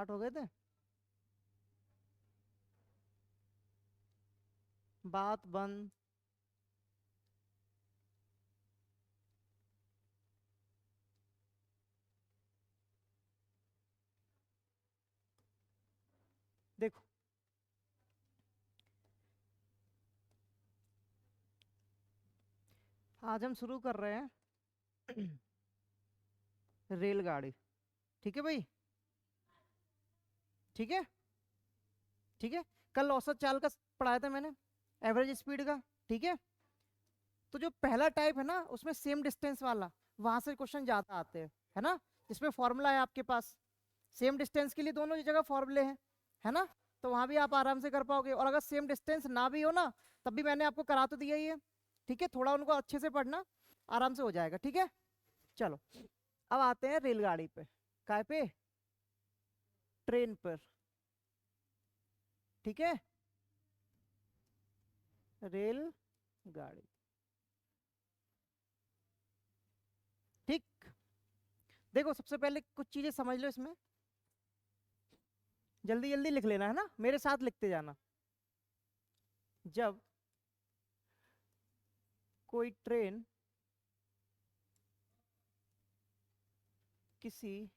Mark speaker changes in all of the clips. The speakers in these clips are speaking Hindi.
Speaker 1: स्टार्ट हो गए थे। बात बंद। देखो, आज हम शुरू कर रहे हैं रेलगाड़ी। ठीक है भाई। ठीक है। ठीक है। कल औसत चाल का पढ़ाया था मैंने, एवरेज स्पीड का। ठीक है। तो जो पहला टाइप है ना, उसमें सेम डिस्टेंस वाला, वहां से क्वेश्चन ज्यादा आते हैं, है ना। जिसमें फॉर्मूला है आपके पास, सेम डिस्टेंस के लिए दोनों ही जगह फॉर्मूले हैं, है ना। तो वहां भी आप आराम से कर पाओगे। और अगर सेम डिस्टेंस ना भी हो ना, तब भी मैंने आपको करा तो दिया ही है। ठीक है, थोड़ा उनको अच्छे से पढ़ना, आराम से हो जाएगा। ठीक है। चलो, अब आते हैं रेलगाड़ी पे। काय पे? ट्रेन पर। ठीक है। रेलगाड़ी। ठीक। देखो, सबसे पहले कुछ चीजें समझ लो इसमें, जल्दी जल्दी लिख लेना, है ना, मेरे साथ लिखते जाना। जब कोई ट्रेन किसी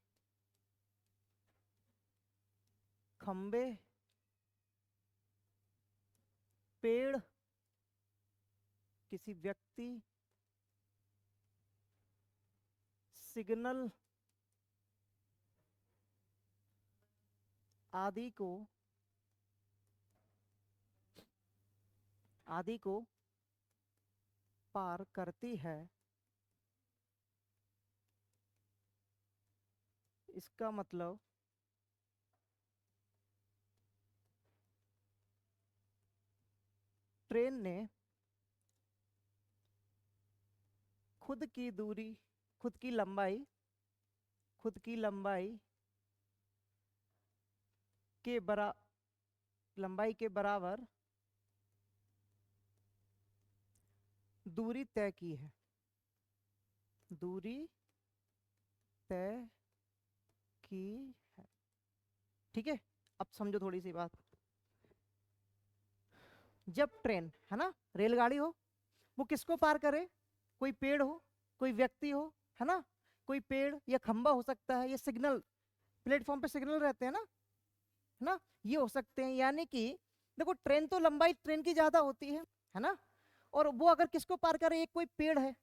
Speaker 1: खंबे, पेड़, किसी व्यक्ति, सिग्नल आदि को आदि को पार करती है, इसका मतलब ट्रेन ने खुद की दूरी, खुद की लंबाई, खुद की लंबाई के बरा लंबाई के बराबर दूरी तय की है। दूरी तय की है। ठीक है। अब समझो थोड़ी सी बात। जब ट्रेन, है ना, रेलगाड़ी हो, वो किसको पार करे? कोई पेड़ हो, कोई व्यक्ति हो, है ना। कोई पेड़ या खंबा हो सकता है, ये सिग्नल, प्लेटफॉर्म पे सिग्नल रहते हैं ना, है ना, ये हो सकते हैं। यानी कि देखो, ट्रेन तो लंबाई ट्रेन की ज्यादा होती है ना। और वो अगर किसको पार करे, एक कोई पेड़ है।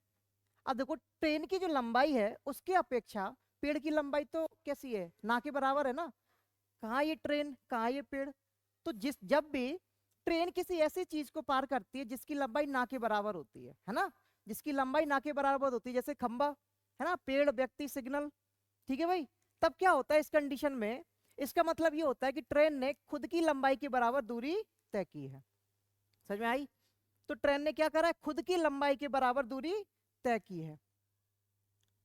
Speaker 1: अब देखो, ट्रेन की जो लंबाई है उसके अपेक्षा पेड़ की लंबाई तो कैसी है, ना के बराबर है ना। कहाँ ये ट्रेन, कहाँ ये पेड़। तो जब भी ट्रेन किसी ऐसी चीज को पार करती है जिसकी लंबाई ना के बराबर होती है ना, जिसकी लंबाई ना के बराबर होती है, जैसे खंबा, है ना, पेड़, व्यक्ति, सिग्नल। ठीक है भाई। तब क्या होता है इस कंडीशन में? इसका मतलब ये होता है कि ट्रेन ने खुद की लंबाई के बराबर दूरी तय की है। समझ में आई? तो ट्रेन ने क्या करा है, खुद की लंबाई के बराबर दूरी तय की है।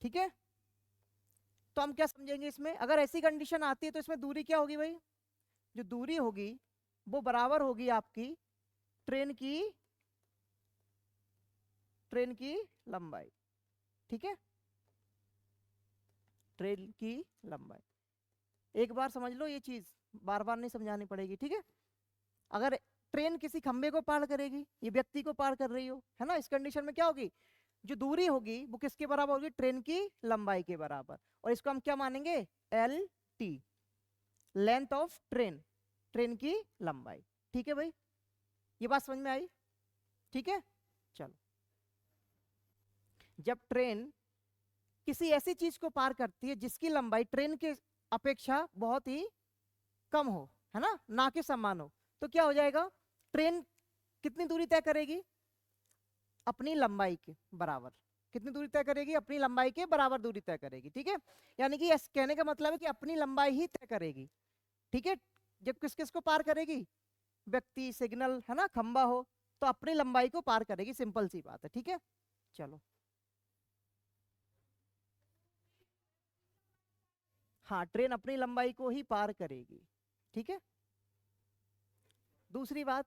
Speaker 1: ठीक है। तो हम क्या समझेंगे इसमें, अगर ऐसी कंडीशन आती है तो इसमें दूरी क्या होगी भाई? जो दूरी होगी वो बराबर होगी आपकी ट्रेन की ट्रेन की लंबाई। ठीक है। ट्रेन की लंबाई, एक बार समझ लो ये चीज, बार बार नहीं समझानी पड़ेगी। ठीक है। अगर ट्रेन किसी खंबे को पार करेगी, ये व्यक्ति को पार कर रही हो, है ना, इस कंडीशन में क्या होगी, जो दूरी होगी वो किसके बराबर होगी? ट्रेन की लंबाई के बराबर। और इसको हम क्या मानेंगे? L T, length of train, train की लंबाई। ठीक है भाई, ये बात समझ में आई? ठीक है। चलो, जब ट्रेन किसी ऐसी चीज को पार करती है जिसकी लंबाई ट्रेन के अपेक्षा बहुत ही कम हो, है ना कि समान हो, तो क्या हो जाएगा? ट्रेन कितनी दूरी तय करेगी? अपनी लंबाई के बराबर। कितनी दूरी तय करेगी? अपनी लंबाई के बराबर दूरी तय करेगी। ठीक है। यानी कि कहने का मतलब है कि अपनी लंबाई ही तय करेगी। ठीक है। जब किस किस को पार करेगी? व्यक्ति, सिग्नल, है ना, खंबा हो, तो अपनी लंबाई को पार करेगी, सिंपल सी बात है। ठीक है। चलो, हाँ, ट्रेन अपनी लंबाई को ही पार करेगी। ठीक है। दूसरी बात,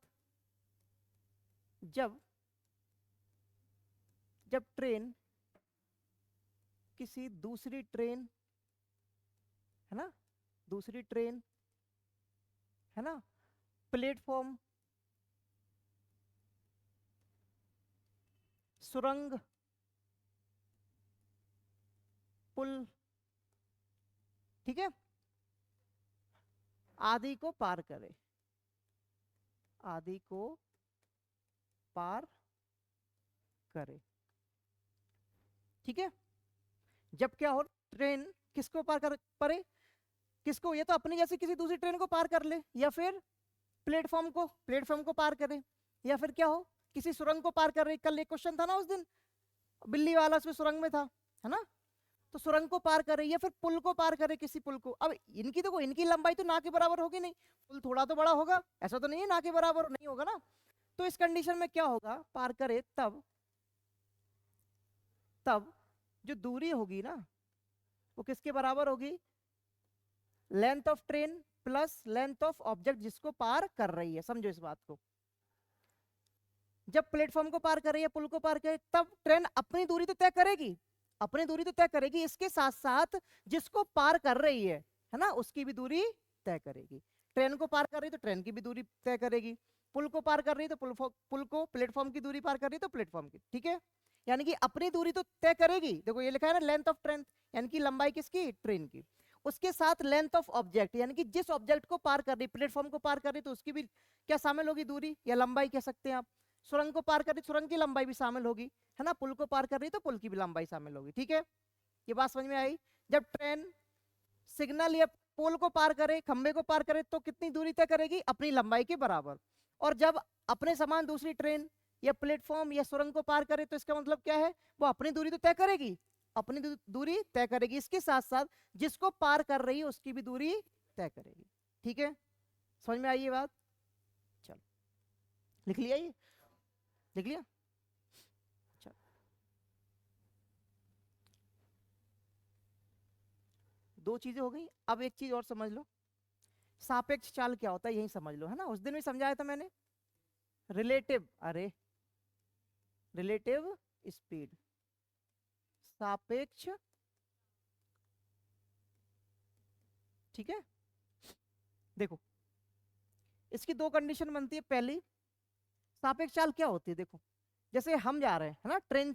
Speaker 1: जब जब ट्रेन किसी दूसरी ट्रेन, है ना, दूसरी ट्रेन, है ना, प्लेटफॉर्म, सुरंग, पुल, ठीक है, आदि को पार करे, आदि को पार करे, ठीक है। जब क्या हो, ट्रेन किसको पार कर परे, किसको, ये तो अपनी जैसे किसी दूसरी ट्रेन को पार कर ले, या फिर प्लेटफॉर्म को पार करे, या फिर क्या हो, किसी सुरंग को पार कर रही। कल एक क्वेश्चन था ना उस दिन बिल्ली वाला, उसमें सुरंग में था, है ना, तो सुरंग को पार करे, या फिर पुल को पार करे, किसी पुल को। अब इनकी देखो, इनकी लंबाई तो ना के बराबर होगी नहीं, पुल थोड़ा तो बड़ा होगा, ऐसा तो नहीं है ना के बराबर नहीं होगा ना। तो इस कंडीशन में क्या होगा, पार करे तब तब जो दूरी होगी ना वो किसके बराबर होगी, length of train plus length of object जिसको पार कर रही है। समझो इस बात को, जब प्लेटफॉर्म को पार कर रही है, पुल को पार करे, तब ट्रेन अपनी दूरी तो तय करेगी, अपनी दूरी तो तय करेगी, इसके साथ साथ जिसको पार कर रही है ना, उसकी भी दूरी तय करेगी। ट्रेन को पार कर रही तो ट्रेन की भी दूरी तय करेगी, पुल को पार कर रही तो पुल को, प्लेटफॉर्म की दूरी पार कर रही तो प्लेटफॉर्म की, ठीक है। यानी कि अपनी दूरी तो तय करेगी, देखो ये लिखा है ना, लेंथ ऑफ ट्रेन, यानी कि लंबाई किसकी, ट्रेन की, उसके साथ लेंथ ऑफ ऑब्जेक्ट, यानी कि जिस ऑब्जेक्ट को पार कर रही, प्लेटफॉर्म को पार कर रही, तो उसकी भी क्या शामिल होगी, दूरी या लंबाई कह सकते हैं आप। सुरंग को पार कर रही, सुरंग की लंबाई भी शामिल होगी, है ना, पुल को पार कर रही तो पुल की भी लंबाई शामिल होगी, ठीक है। ये बात समझ में आई। जब ट्रेन सिग्नल या पोल को पार करे, खंबे को पार करे, तो कितनी दूरी तय करेगी, अपनी लंबाई के बराबर। और जब अपने समान दूसरी ट्रेन या प्लेटफॉर्म या सुरंग को पार करे, तो इसका मतलब क्या है, वो अपनी दूरी तो तय करेगी, अपनी दूरी तय करेगी, इसके साथ साथ जिसको पार कर रही है उसकी भी दूरी तय करेगी, ठीक है। समझ में आई ये बात, चलो लिख लिया, ये लिख लिया, चलो। दो चीजें हो गई, अब एक चीज और समझ लो, सापेक्ष चाल क्या होता है, यही समझ लो, है ना, उस दिन भी समझाया था मैंने, रिलेटिव स्पीड, सापेक्ष, ठीक है। देखो इसकी दो कंडीशन बनती है, पहली सापेक्ष चाल क्या होती है, देखो जैसे हम जा रहे हैं, है ना, ट्रेन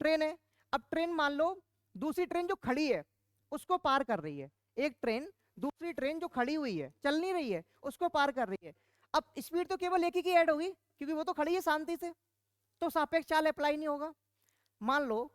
Speaker 1: ट्रेन है, अब ट्रेन मान लो दूसरी ट्रेन जो खड़ी है उसको पार कर रही है, एक ट्रेन दूसरी ट्रेन जो खड़ी हुई है, चल नहीं रही है, उसको पार कर रही है। अब स्पीड तो केवल एक ही की ऐड होगी, क्योंकि वो तो खड़ी है शांति से, तो सापेक्ष चाल अप्लाई नहीं होगा। मान लो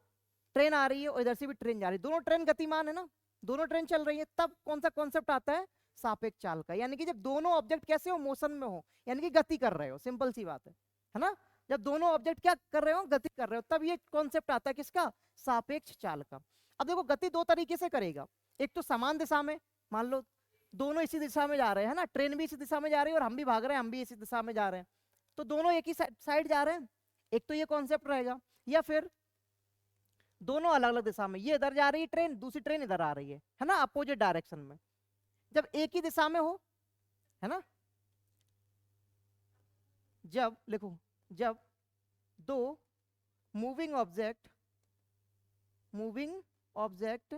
Speaker 1: ट्रेन आ रही है और इधर से भी ट्रेन जा रही है, दोनों ट्रेन गतिमान है ना, दोनों ट्रेन चल रही है, तब कौन सा कॉन्सेप्ट आता है, सापेक्ष चाल का। यानी कि जब दोनों ऑब्जेक्ट कैसे हो, मोशन में हो, यानी कि गति कर रहे हो, सिंपल सी बात है ना, जब दोनों ऑब्जेक्ट क्या कर रहे हो, गति कर रहे हो, तब ये कॉन्सेप्ट आता है किसका, सापेक्ष चाल का। अब देखो गति दो तरीके से करेगा, एक तो समान दिशा में, मान लो दोनों इसी दिशा में जा रहे हैं ना, ट्रेन भी इसी दिशा में जा रही है और हम भी भाग रहे हैं, हम भी इसी दिशा में जा रहे हैं, तो दोनों एक ही साइड जा रहे हैं, एक तो ये कॉन्सेप्ट रहेगा। या फिर दोनों अलग अलग दिशा में, ये इधर जा रही है ट्रेन, दूसरी ट्रेन इधर आ रही है ना, अपोजिट डायरेक्शन में, जब एक ही दिशा में हो, है ना, जब लिखो, जब दो मूविंग ऑब्जेक्ट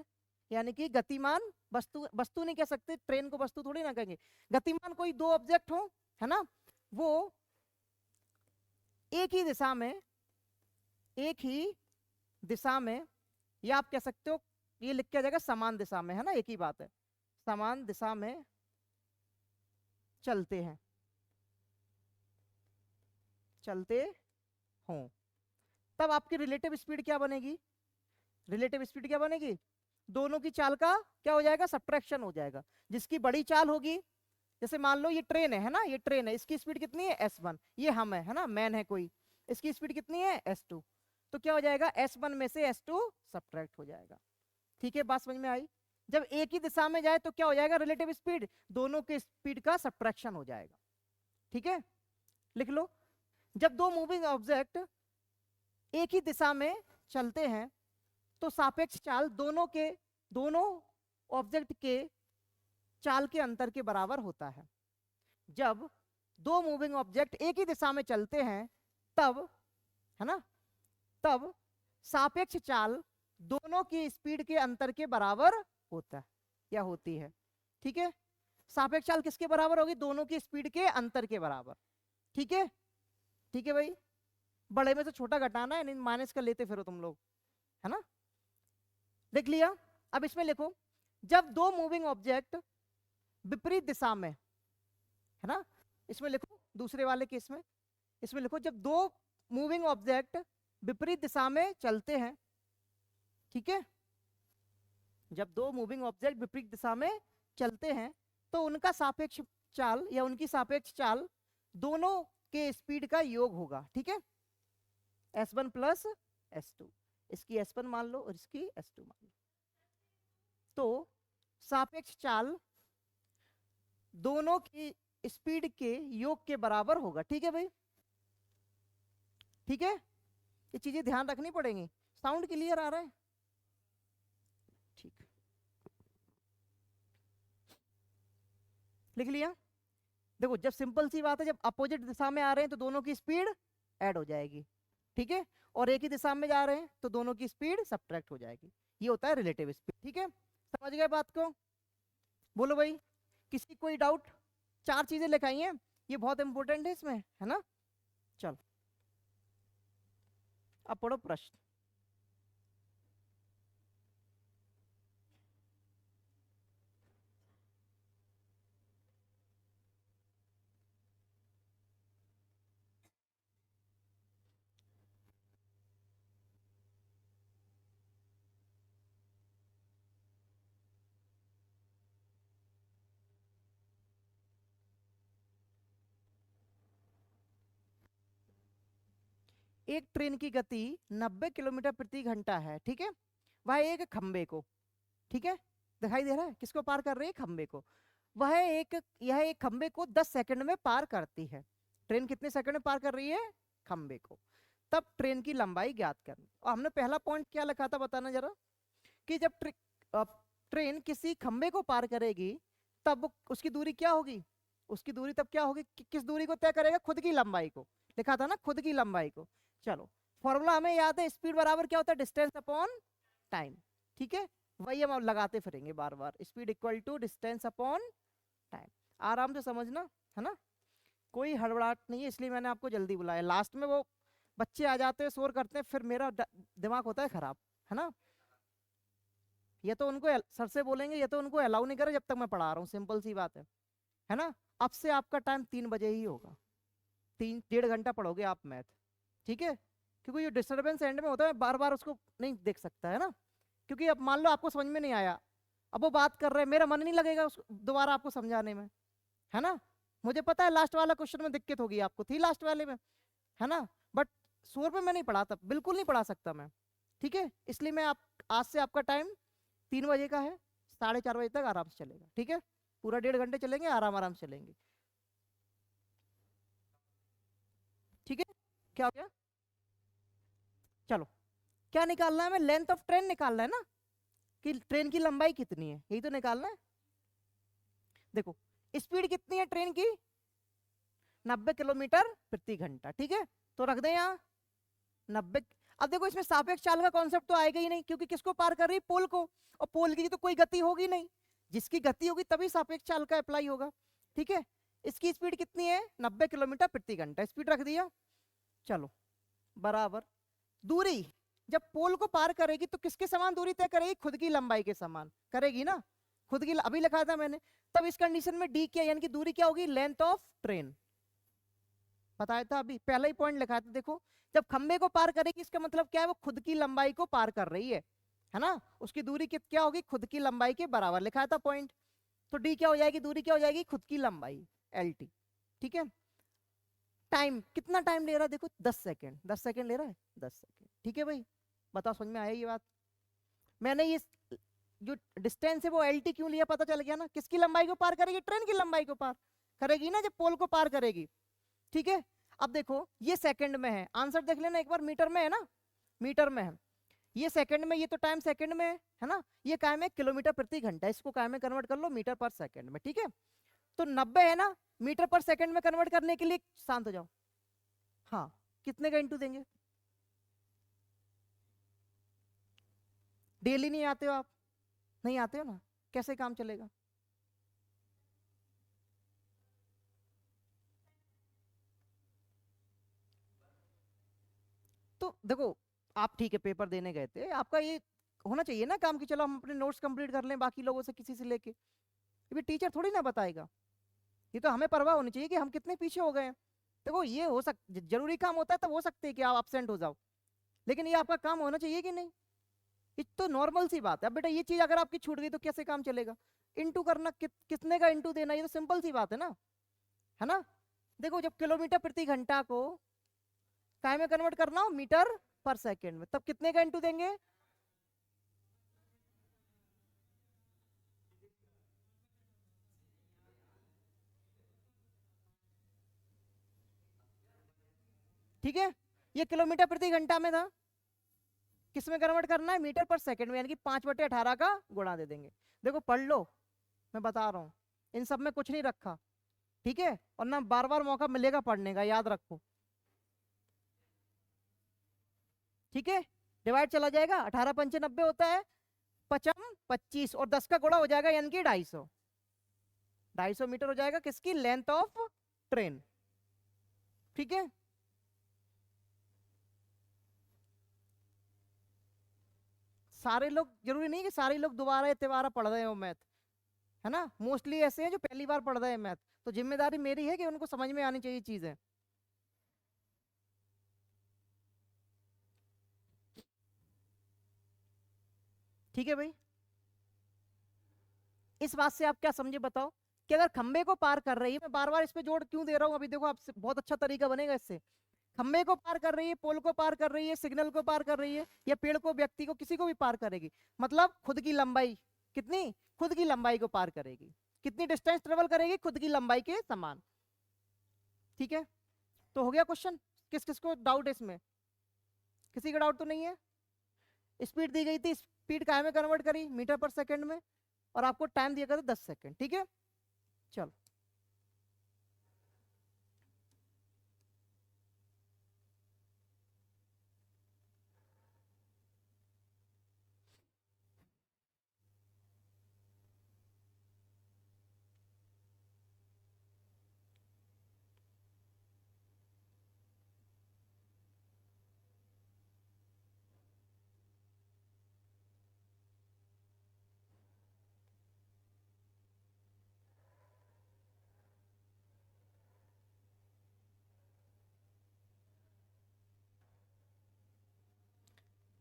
Speaker 1: यानी कि गतिमान वस्तु, वस्तु नहीं कह सकते, ट्रेन को वस्तु थोड़ी ना कहेंगे, गतिमान कोई दो ऑब्जेक्ट हो, है ना, वो एक ही दिशा में, या आप कह सकते हो ये लिख के आ जाएगा समान दिशा में, है ना, एक ही बात है, समान दिशा में चलते हों, तब आपकी रिलेटिव स्पीड क्या बनेगी, दोनों की चाल का क्या हो जाएगा, सब्ट्रैक्शन हो जाएगा। जिसकी बड़ी चाल होगी, जैसे मान लो ये ट्रेन है ना, ये ट्रेन है, इसकी स्पीड कितनी है s1, ये हम है ना, मैन है कोई, इसकी स्पीड कितनी है s2, तो क्या हो जाएगा, s1 में से s2 सब्ट्रैक्ट हो जाएगा, ठीक है। बात समझ में आई। जब एक ही दिशा में जाए तो क्या हो जाएगा, रिलेटिव स्पीड, दोनों के स्पीड का सब्ट्रैक्शन हो जाएगा, ठीक है। लिख लो, जब दो मूविंग ऑब्जेक्ट एक ही दिशा में चलते हैं तो सापेक्ष चाल दोनों ऑब्जेक्ट के चाल के अंतर के बराबर होता है। जब दो मूविंग ऑब्जेक्ट एक ही दिशा में चलते हैं तब, है ना, तब सापेक्ष चाल दोनों की स्पीड के अंतर के बराबर होता है या होती है, ठीक है। सापेक्ष चाल किसके बराबर होगी? दोनों की स्पीड के अंतर के बराबर। ठीक है, ठीक है भाई, बड़े में से छोटा घटाना है, नहीं माइनस कर लेते फिर तुम लोग, है ना। देख लिया। अब इसमें लिखो, जब दो मूविंग ऑब्जेक्ट विपरीत दिशा में, है ना, इसमें लिखो दूसरे वाले केस में, इसमें लिखो जब दो मूविंग ऑब्जेक्ट विपरीत दिशा में चलते हैं, ठीक है, जब दो मूविंग ऑब्जेक्ट विपरीत दिशा में चलते हैं तो उनका सापेक्ष चाल या उनकी सापेक्ष चाल दोनों के स्पीड का योग होगा। ठीक है, s1 प्लस s2, इसकी s1 मान लो और इसकी s2 मान लो, तो सापेक्ष चाल दोनों की स्पीड के योग के बराबर होगा। ठीक है भाई, ठीक है, ये चीजें ध्यान रखनी पड़ेंगी। साउंड क्लियर आ रहा है? ठीक, लिख लिया। देखो जब सिंपल सी बात है, जब अपोजिट दिशा में आ रहे हैं तो दोनों की स्पीड ऐड हो जाएगी, ठीक है, और एक ही दिशा में जा रहे हैं तो दोनों की स्पीड सब्ट्रैक्ट हो जाएगी। ये होता है रिलेटिव स्पीड। ठीक है, समझ गए बात को? बोलो भाई, किसी कोई डाउट? चार चीजें लिखाई हैं, ये बहुत इंपॉर्टेंट है इसमें, है ना। चल अब पढ़ो प्रश्न। एक ट्रेन की गति 90 किलोमीटर प्रति घंटा है, ठीक है, वह एक खंबे को, ठीक है, दिखाई दे रहा है किसको पार कर रही है? खंबे को। यह एक खंबे को 10 सेकंड में पार करती है। ट्रेन कितने सेकंड में पार कर रही है? खंबे को। तब ट्रेन की लंबाई ज्ञात करनी। और हमने पहला पॉइंट क्या लिखा था बताना जरा, कि जब ट्रेन किसी खंबे को पार करेगी तब उसकी दूरी क्या होगी? उसकी दूरी तब क्या होगी? किस दूरी को तय करेगा? खुद की लंबाई को। लिखा था ना, खुद की लंबाई को। चलो फॉर्मूला हमें याद है, स्पीड बराबर क्या होता है? Distance upon time. ठीक है, वही हम अब लगाते फिरेंगे बार बार, speed equal to distance upon time. आराम से समझना, है ना, कोई हड़बड़ाहट नहीं है, इसलिए मैंने आपको जल्दी बुलाया। लास्ट में वो बच्चे आ जाते हैं, शोर करते हैं, फिर मेरा दिमाग होता है खराब, है ना। ये तो उनको सर से बोलेंगे, ये तो उनको अलाउ नहीं करे जब तक मैं पढ़ा रहा हूँ, सिंपल सी बात है ना। अब से आपका टाइम 3 बजे ही होगा, 3 डेढ़ घंटा पढ़ोगे आप मैथ, ठीक है, क्योंकि जो डिस्टर्बेंस एंड में होता है बार बार उसको नहीं देख सकता, है ना। क्योंकि अब मान लो आपको समझ में नहीं आया, अब वो बात कर रहे हैं, मेरा मन नहीं लगेगा दोबारा आपको समझाने में, है ना। मुझे पता है लास्ट वाला क्वेश्चन में दिक्कत होगी, आपको थी लास्ट वाले में, है ना, बट शोर पे मैं नहीं पढ़ाता, बिल्कुल नहीं पढ़ा सकता मैं, ठीक है, इसलिए मैं आप आज से आपका टाइम 3 बजे का है, 4:30 बजे तक आराम से चलेगा, ठीक है, पूरा 1.5 घंटे चलेंगे, आराम आराम से चलेंगे, ठीक है। क्या हो गया? चलो, क्या निकालना है हमें? लेंथ ऑफ ट्रेन निकालना है ना, कि ट्रेन की लंबाई कितनी है, यही तो निकालना है। देखो स्पीड कितनी है ट्रेन की? 90 किलोमीटर प्रति घंटा, ठीक है, तो रख दें यहाँ 90। अब देखो इसमें सापेक्ष चाल का कॉन्सेप्ट तो आएगा ही नहीं, क्योंकि किसको पार कर रही है? पोल को, और पोल की तो कोई गति होगी नहीं, जिसकी गति होगी तभी सापेक्ष चाल का अप्लाई होगा, ठीक है। इसकी स्पीड कितनी है? 90 किलोमीटर प्रति घंटा, स्पीड रख दिया। चलो बराबर, दूरी जब पोल को पार करेगी तो किसके समान दूरी तय करेगी? खुद की लंबाई के समान करेगी ना, खुद की, अभी लिखा था मैंने। तब इस कंडीशन में डी क्या, यानी कि दूरी क्या होगी? लेंथ ऑफ ट्रेन, बताया था अभी, पहला ही पॉइंट लिखा था। देखो जब खंबे को पार करेगी इसका मतलब क्या है? वो खुद की लंबाई को पार कर रही है ना, उसकी दूरी क्या होगी? खुद की लंबाई के बराबर लिखा था पॉइंट, तो डी क्या हो जाएगी? दूरी क्या हो जाएगी? खुद की लंबाई, LT, ठीक है। टाइम कितना टाइम ले रहा है? देखो 10 सेकेंड, 10 सेकेंड ले रहा है, 10 सेकेंड, ठीक है भाई, बताओ समझ में आया ये बात? मैंने ये जो डिस्टेंस है वो LT क्यों लिया? पता चल गया ना, किसकी लंबाई को पार करेगी? ट्रेन की लंबाई को पार करेगी ना, जब पोल को पार करेगी, ठीक है। अब देखो ये सेकंड में है, आंसर देख लेना एक बार, मीटर में है ना, मीटर में है, ये सेकंड में, ये तो टाइम सेकंड में है ना, ये काय में? किलोमीटर प्रति घंटा, इसको काय में कन्वर्ट कर लो? मीटर पर सेकंड में, ठीक है। तो 90 है ना, मीटर पर सेकंड में कन्वर्ट करने के लिए शांत हो जाओ, हाँ, कितने का इंटू देंगे? डेली नहीं आते हो आप? नहीं आते हो ना, कैसे काम चलेगा? तो देखो, आप ठीक है पेपर देने गए थे, आपका ये होना चाहिए ना काम कि चलो हम अपने नोट्स कंप्लीट कर लें बाकी लोगों से किसी से लेके, ये भी टीचर थोड़ी ना बताएगा। ये तो हमें परवाह होनी चाहिए कि हम कितने पीछे हो गए हैं। देखो ये हो जरूरी काम होता है तब हो सकते है कि आप एब्सेंट हो जाओ, लेकिन ये आपका काम होना चाहिए कि नहीं? ये तो नॉर्मल सी बात है। अब बेटा ये चीज अगर आपकी छूट गई तो कैसे काम चलेगा? इंटू करना कितने का इंटू देना, ये तो सिंपल सी बात है ना? देखो जब किलोमीटर प्रति घंटा को काय में कन्वर्ट करना हो मीटर पर सेकेंड में, तब कितने का इंटू देंगे? ठीक है, ये किलोमीटर प्रति घंटा में था, किस में कन्वर्ट करना है? मीटर पर सेकंड में, यानी कि 5/18 का गुणा दे देंगे। देखो पढ़ लो, मैं बता रहा हूँ, इन सब में कुछ नहीं रखा, ठीक है? और ना बार बार मौका मिलेगा पढ़ने का, याद रखो, ठीक है? डिवाइड चला जाएगा, 18×5 = 90 होता है, 5×5 = 25 और 10 का गुणा हो जाएगा यानी कि 250, 250 मीटर हो जाएगा किसकी लेंथ ऑफ ट्रेन, ठीक है? सारे लोग, जरूरी नहीं कि सारे लोग दोबारा या तिबारा पढ़ रहे हो मैथ, है ना? मोस्टली ऐसे हैं जो पहली बार पढ़ रहे हैं मैथ, तो जिम्मेदारी मेरी है कि उनको समझ में आनी चाहिए चीजें। ठीक है भाई, इस बात से आप क्या समझे बताओ, कि अगर खंबे को पार कर रही है, मैं बार बार इस पे जोड़ क्यों दे रहा हूँ, अभी देखो आपसे बहुत अच्छा तरीका बनेगा इससे। खंबे को पार कर रही है, पोल को पार कर रही है, सिग्नल को पार कर रही है, या पेड़ को, व्यक्ति को, किसी को भी पार करेगी, मतलब खुद की लंबाई कितनी, खुद की लंबाई को पार करेगी, कितनी डिस्टेंस ट्रेवल करेगी, खुद की लंबाई के समान, ठीक है? तो हो गया क्वेश्चन, किस किस को डाउट है इसमें? किसी का डाउट तो नहीं है? स्पीड दी गई थी, स्पीड काय में कन्वर्ट करी, मीटर पर सेकंड में, और आपको टाइम दिया गया था 10 सेकंड, ठीक है? चलो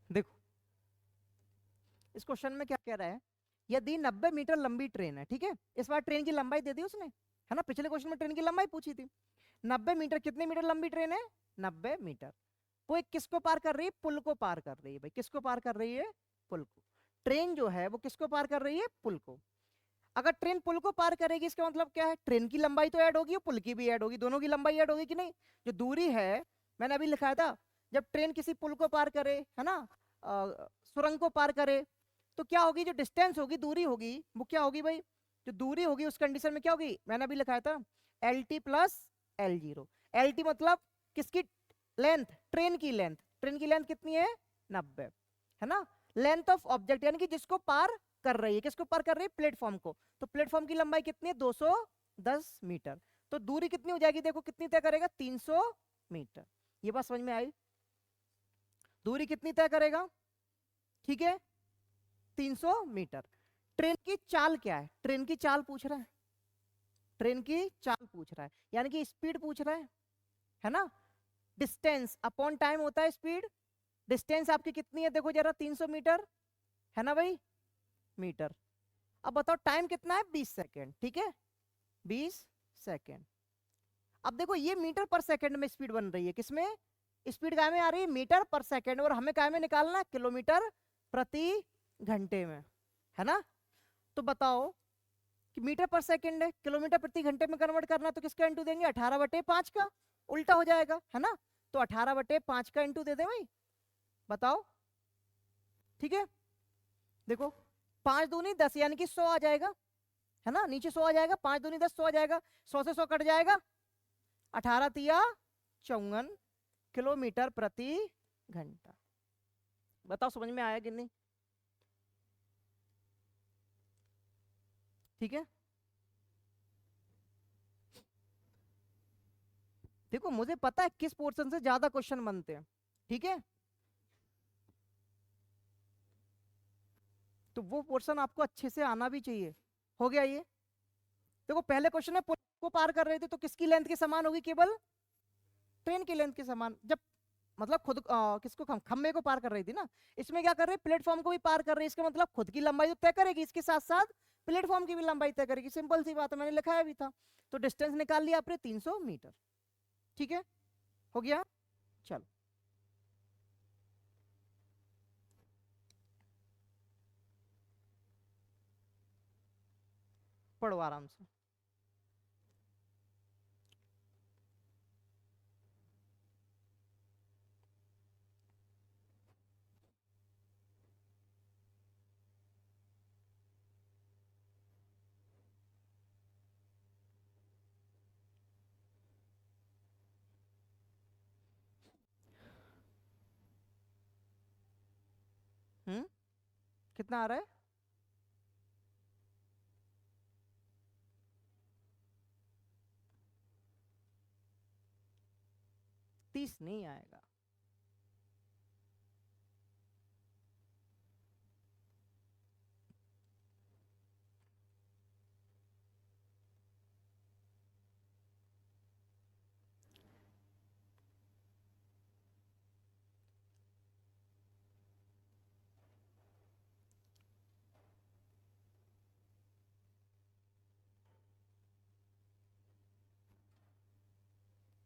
Speaker 1: देखो, इस क्वेश्चन में क्या कह रहा है, यदि 90 मीटर लंबी ट्रेन है, ठीक है? इस बार ट्रेन की लंबाई दे दी उसने, है ना? पिछले क्वेश्चन में ट्रेन की लंबाई पूछी थी। 90 मीटर, कितने मीटर लंबी ट्रेन है? 90 मीटर। वो एक किसको पार कर रही है? पुल को पार कर रही है भाई, किसको पार कर रही है? पुल को। ट्रेन जो है वो किसको पार कर रही है? पुल को। अगर ट्रेन पुल को पार करेगी, इसका मतलब क्या है? ट्रेन की लंबाई तो ऐड होगी और पुल की भी ऐड होगी, दोनों की लंबाई ऐड होगी कि नहीं? जो दूरी है, मैंने अभी लिखा था, जब ट्रेन किसी पुल को पार करे, है ना, सुरंग को पार करे, तो क्या होगी? जो डिस्टेंस होगी, दूरी होगी, वो क्या होगी भाई? जो दूरी होगी उस कंडीशन में क्या होगी? मैंने अभी लिखा था LT + L0। LT मतलब किसकी लेंथ? ट्रेन की लेंथ। ट्रेन की लेंथ कितनी है? 90, है ना? लेंथ ऑफ ऑब्जेक्ट यानी कि जिसको पार कर रही है, किसको पार कर रही है? प्लेटफॉर्म को। तो प्लेटफॉर्म की लंबाई कितनी है? 210 मीटर। तो दूरी कितनी हो जाएगी? देखो कितनी तय करेगा? 300 मीटर। ये बात समझ में आई? दूरी कितनी तय करेगा? ठीक है, 300 मीटर। ट्रेन की चाल क्या है? ट्रेन की चाल पूछ रहा है, ट्रेन की चाल पूछ रहा है, यानी कि स्पीड पूछ रहा है ना? डिस्टेंस अपॉन टाइम होता है स्पीड। डिस्टेंस आपकी कितनी है? देखो जरा, 300 मीटर, है ना भाई? मीटर। अब बताओ टाइम कितना है? 20 सेकेंड, ठीक है? 20 सेकेंड। अब देखो ये मीटर पर सेकेंड में स्पीड बन रही है, किसमें? स्पीड काय में आ रही है? मीटर पर सेकेंड। और हमें काय में निकालना है? किलोमीटर प्रति घंटे में, है ना? तो बताओ कि मीटर पर सेकेंड है, किलोमीटर प्रति घंटे में कन्वर्ट करना, तो किसका इंटू देंगे? 18/5 का। उल्टा हो जाएगा, है ना? तो 18/5 का इंटू दे दे भाई, बताओ, ठीक है? देखो 5 दूनी 10 यानी कि 100 आ जाएगा, है ना? नीचे 100 आ जाएगा, 5 दूनी 10, 100 आ जाएगा, 100 से 100 कट जाएगा, 18×3 = 54 किलोमीटर प्रति घंटा। बताओ समझ में आया कि नहीं? ठीक है, देखो मुझे पता है किस पोर्शन से ज्यादा क्वेश्चन बनते हैं, ठीक है? तो वो पोर्शन आपको अच्छे से आना भी चाहिए। हो गया ये। देखो पहले क्वेश्चन में पुल को पार कर रहे थे तो किसकी लेंथ के समान होगी, केवल ट्रेन की लेंथ के समान। जब मतलब खुद किसको खंबे को पार कर रही थी ना, इसमें क्या कर रही है, प्लेटफॉर्म को भी पार कर रही है। इसका मतलब खुद की लंबाई तो तय करेगी, इसके साथ साथ प्लेटफॉर्म की भी लंबाई तय करेगी। सिंपल सी बात है, मैंने लिखाया भी था। तो डिस्टेंस निकाल लिया आपने 300 मीटर। ठीक है, हो गया। चलो पढ़ो आराम से। कितना आ रहा है? 30 नहीं आएगा।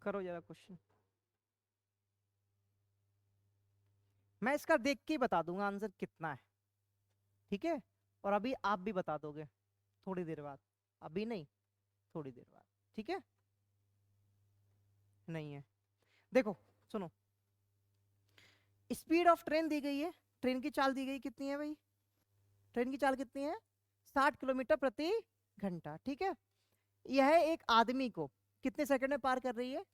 Speaker 1: करो जरा क्वेश्चन। मैं इसका देख के ही बता दूंगा आंसर कितना है। ठीक है, और अभी आप भी बता दोगे थोड़ी देर बाद। अभी नहीं, थोड़ी देर बाद। ठीक है, नहीं है। देखो सुनो, स्पीड ऑफ ट्रेन दी गई है, ट्रेन की चाल दी गई कितनी है भाई, ट्रेन की चाल कितनी है, 60 किलोमीटर प्रति घंटा। ठीक है, यह एक आदमी को कितने सेकंड में पार कर रही है,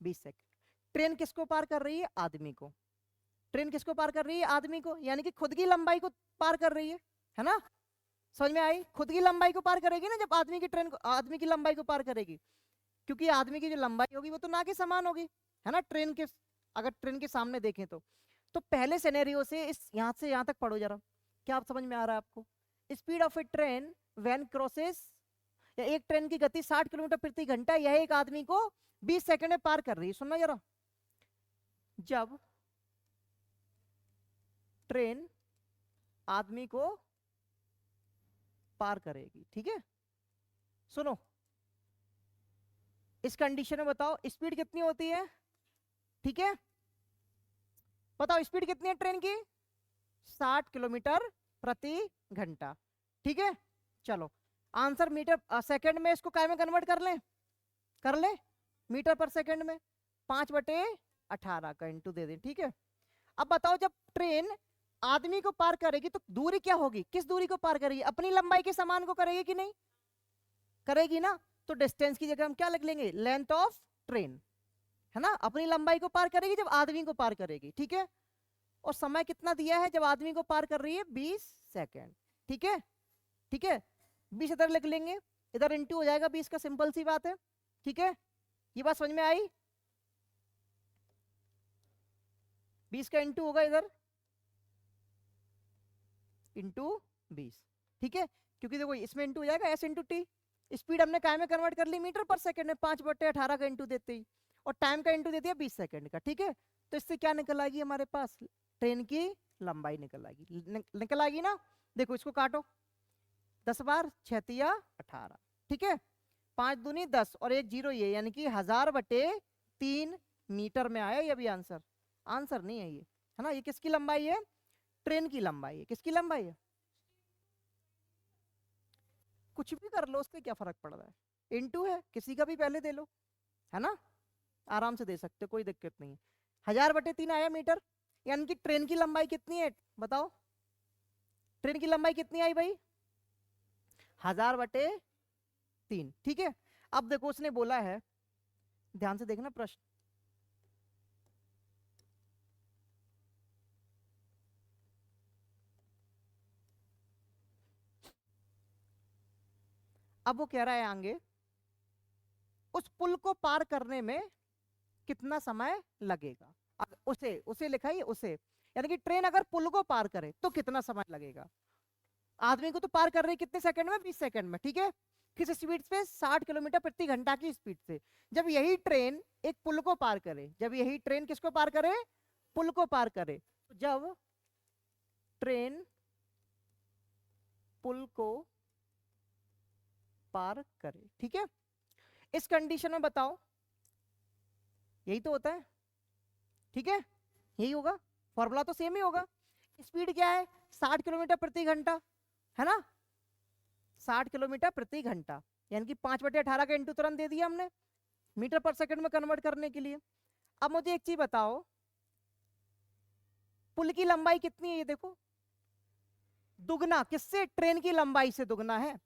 Speaker 1: 20 सेकंड। ट्रेन किसको पार कर रही है, आदमी को। ट्रेन किसको पार कर रही है, आदमी को, यानी कि खुद की लंबाई को पार कर रही है ना। समझ में आई, खुद की लंबाई को पार करेगी ना जब आदमी की ट्रेन को, आदमी की लंबाई को पार करेगी। क्योंकि आदमी की जो लंबाई होगी वो तो ना के समान होगी, है ना, ट्रेन के, अगर ट्रेन के सामने देखें तो पहले सिनेरियो से इस यहां से यहां तक पढ़ो जरा, क्या आप समझ में आ रहा है आपको। Speed of A train when crosses, या एक ट्रेन की गति 60 किलोमीटर प्रति घंटा, यह एक आदमी को 20 सेकंड में पार कर रही है। सुनना जरा, जब ट्रेन आदमी को पार करेगी, ठीक है, सुनो, इस कंडीशन में बताओ स्पीड कितनी होती है। ठीक है, बताओ स्पीड कितनी है ट्रेन की, 60 किलोमीटर प्रति घंटा। ठीक है, चलो आंसर मीटर सेकंड में इसको काय में कन्वर्ट कर ले मीटर पर सेकंड में, 5/18 का इंटू दे दें। ठीक है, अब बताओ जब ट्रेन आदमी को पार करेगी तो दूरी क्या होगी, किस दूरी को पार करेगी, अपनी लंबाई के समान को करेगी कि नहीं, करेगी ना। तो डिस्टेंस की जगह हम क्या लिख लेंगे, लेंथ ऑफ ट्रेन, है ना, अपनी लंबाई को पार करेगी जब आदमी को पार करेगी। ठीक है, और समय कितना दिया है जब आदमी को पार कर रही है, 20 सेकंड। ठीक है, ठीक है, 20 इधर लिख लेंगे, इधर इंटू हो जाएगा 20 का, सिंपल सी बात है। ठीक है, ये बात समझ में आई, 20 का इंटू होगा इधर, इंटू 20। ठीक है, क्योंकि देखो इसमें इंटू हो जाएगा एस इंटू टी, स्पीड हमने काय में कन्वर्ट कर ली, मीटर पर सेकंड में, 5/18 का इंटू देते ही, और टाइम का इंटू दे दिया 20 सेकंड का। ठीक है, तो इससे क्या निकल आएगी हमारे पास, ट्रेन की लंबाई निकल आएगी, निकल आएगी ना। देखो इसको काटो, 10 बार 6×18। ठीक है, 5 दूनी 10 और 1 0, ये यानी कि 1000/3 मीटर में आया ये भी आंसर। आंसर नहीं है ये, है ना, ये किसकी लंबाई है, ट्रेन की लंबाई है। किसकी लंबाई है, कुछ भी कर लो उससे क्या फर्क पड़ रहा है, इनटू है, किसी का भी पहले दे लो, है ना, आराम से दे सकते हो, कोई दिक्कत नहीं है। 1000/3 आया मीटर, यानी कि ट्रेन की लंबाई कितनी है, बताओ ट्रेन की लंबाई कितनी आई भाई, 1000/3। ठीक है, अब देखो उसने बोला है, ध्यान से देखना प्रश्न, अब वो कह रहा है आगे, उस पुल को पार करने में कितना समय लगेगा। उसे उसे लिखा है, उसे, यानी कि ट्रेन अगर पुल को पार करे तो कितना समय लगेगा। आदमी को तो पार कर रही है कितने सेकंड में, 20 सेकंड में, ठीक है। किस स्पीड पे, 60 किलोमीटर प्रति घंटा की स्पीड से। जब यही ट्रेन एक पुल को पार करे, जब यही ट्रेन किसको पार करे, पुल को पार करे, तो जब ट्रेन पुल को पार करे, ठीक है, इस कंडीशन में बताओ, यही तो होता है, ठीक है, यही होगा, फॉर्मूला तो सेम ही होगा। स्पीड क्या है, 60 किलोमीटर प्रति घंटा, है ना, 60 किलोमीटर प्रति घंटा, यानी कि 5/18 का इंटू तुरंत दे दिया हमने मीटर पर सेकंड में कन्वर्ट करने के लिए। अब मुझे एक चीज बताओ, पुल की लंबाई कितनी है, ये देखो, दुगना किससे, ट्रेन की लंबाई से दुगना है।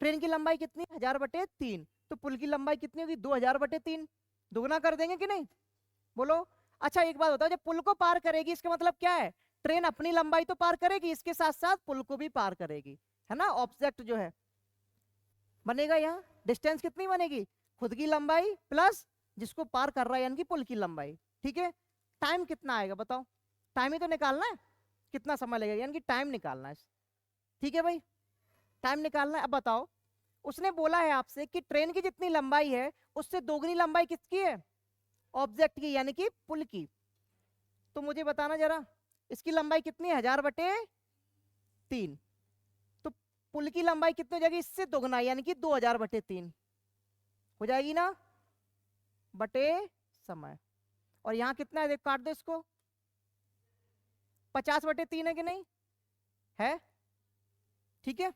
Speaker 1: ट्रेन की लंबाई कितनी, 1000/3, तो पुल की लंबाई कितनी होगी, 2000/3, दुगना कर देंगे कि नहीं, बोलो। अच्छा एक बात बताओ, जब पुल को पार करेगी इसका मतलब क्या है, ट्रेन अपनी लंबाई तो पार करेगी, इसके साथ साथ पुल को भी पार करेगी, है ना, ऑब्जेक्ट जो है बनेगा यहाँ, डिस्टेंस कितनी बनेगी, खुद की लंबाई प्लस जिसको पार कर रहा है यानी कि पुल की लंबाई, ठीक है। टाइम कितना आएगा बताओ, टाइम ही तो निकालना है, कितना समय लगेगा, यानी कि टाइम निकालना है, ठीक है भाई, टाइम निकालना है। अब बताओ, उसने बोला है आपसे कि ट्रेन की जितनी लंबाई है उससे दोगुनी लंबाई किसकी है, ऑब्जेक्ट की यानी कि पुल की। तो मुझे बताना जरा, इसकी लंबाई कितनी है, 1000/3, तो पुल की लंबाई कितनी हो जाएगी, इससे दोगुना यानी कि 2000/3 हो जाएगी ना, बटे समय। और यहाँ कितना है, देख काट दो इसको, 50/3 है कि नहीं है, ठीक है।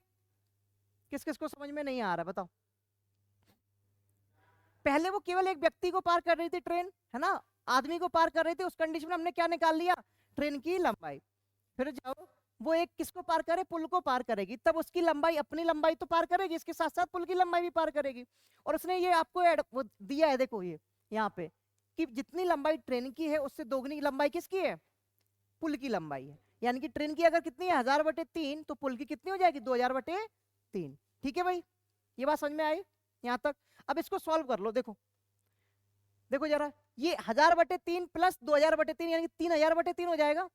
Speaker 1: किस किस को समझ में नहीं आ रहा बताओ, पहले वो केवल एक व्यक्ति को पार कर रही थी ट्रेन, है ना, आदमी को पार कर रही थी, उस कंडीशन में हमने क्या निकाल लिया, ट्रेन की लंबाई। फिर जब वो एक किसको पार करे, पुल को पार करेगी, तब उसकी लंबाई अपनी लंबाई तो पार करेगी, इसके साथ साथ पुल की लंबाई भी पार करेगी। और उसने ये आपको वो दिया है, देखो ये यहाँ पे, कि जितनी लंबाई ट्रेन की है उससे दोगुनी लंबाई किसकी है, पुल की लंबाई है। यानी कि ट्रेन की अगर कितनी है, 1000/3, तो पुल की कितनी हो जाएगी, 2000/3, ठीक है भाई, ये बात समझ में आई यहाँ तक। अब इसको सॉल्व कर लो, देखो देखो जरा, ये 1000/3 प्लस 2000/3 यानी कि 3000/3 हो जाएगा।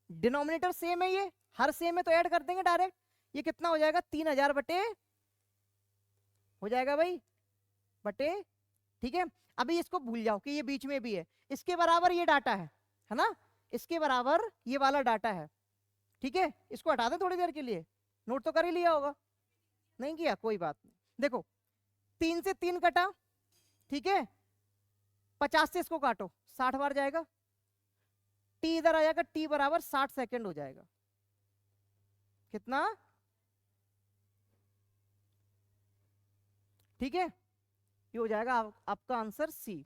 Speaker 1: डिनोमिनेटर सेम है, ये हर सेम है तो ऐड कर देंगे डायरेक्ट, ये कितना हो जाएगा, 3000 बटे हो जाएगा भाई, बटे, ठीक है। अभी इसको भूल जाओ कि ये बीच में भी है, इसके बराबर ये डाटा है ना, इसके बराबर ये वाला डाटा है, ठीक है। इसको हटा दें थोड़ी देर के लिए, नोट तो कर ही लिया होगा, नहीं किया कोई बात नहीं। देखो 3 से 3 कटा, ठीक है, 50 से इसको काटो, 60 बार जाएगा, टी इधर आ जाएगा, टी बराबर 60 सेकंड हो जाएगा, कितना, ठीक है, ये हो जाएगा आपका आंसर सी।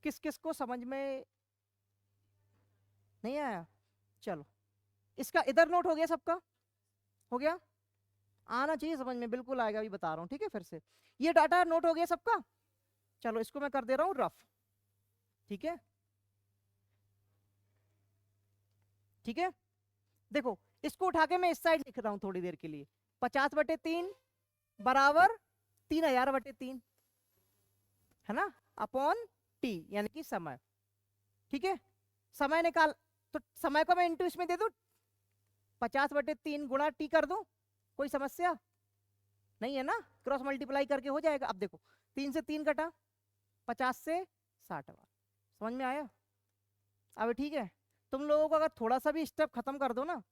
Speaker 1: किस किस को समझ में नहीं आया, चलो इसका इधर नोट हो गया, सबका हो गया, आना चाहिए समझ में, बिल्कुल आएगा, अभी बता रहा हूँ, ठीक है। फिर से ये डाटा नोट हो गया सबका, चलो इसको मैं कर दे रहा हूँ रफ, ठीक है, ठीक है। देखो इसको उठा के मैं इस साइड लिख रहा हूँ थोड़ी देर के लिए, 50/3 बराबर 3000/3, है ना, अपॉन टी यानी कि समय, ठीक है। समय निकाल, तो समय को मैं इंटू इसमें दे दूं, 50/3 गुणा टी कर दूं, कोई समस्या नहीं है ना, क्रॉस मल्टीप्लाई करके हो जाएगा। अब देखो 3 से 3 कटा, 50 से 60 बार, समझ में आया, अब ठीक है। तुम लोगों को अगर थोड़ा सा भी स्टेप खत्म कर दो ना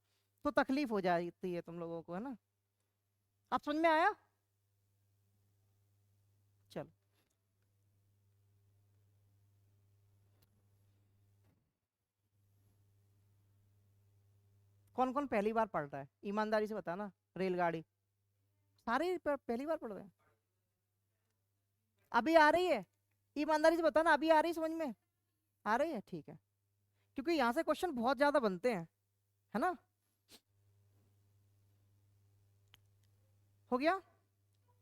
Speaker 1: तो तकलीफ हो जाती है तुम लोगों को, है ना, आप समझ में आया, चलो। कौन कौन पहली बार पढ़ रहा है, ईमानदारी से बताना, रेलगाड़ी सारे पहली बार पढ़ रहे हैं, अभी आ रही है, ईमानदारी से बताना, अभी आ रही है समझ में, आ रही है, ठीक है, क्योंकि यहाँ से क्वेश्चन बहुत ज्यादा बनते हैं, है ना, हो गया,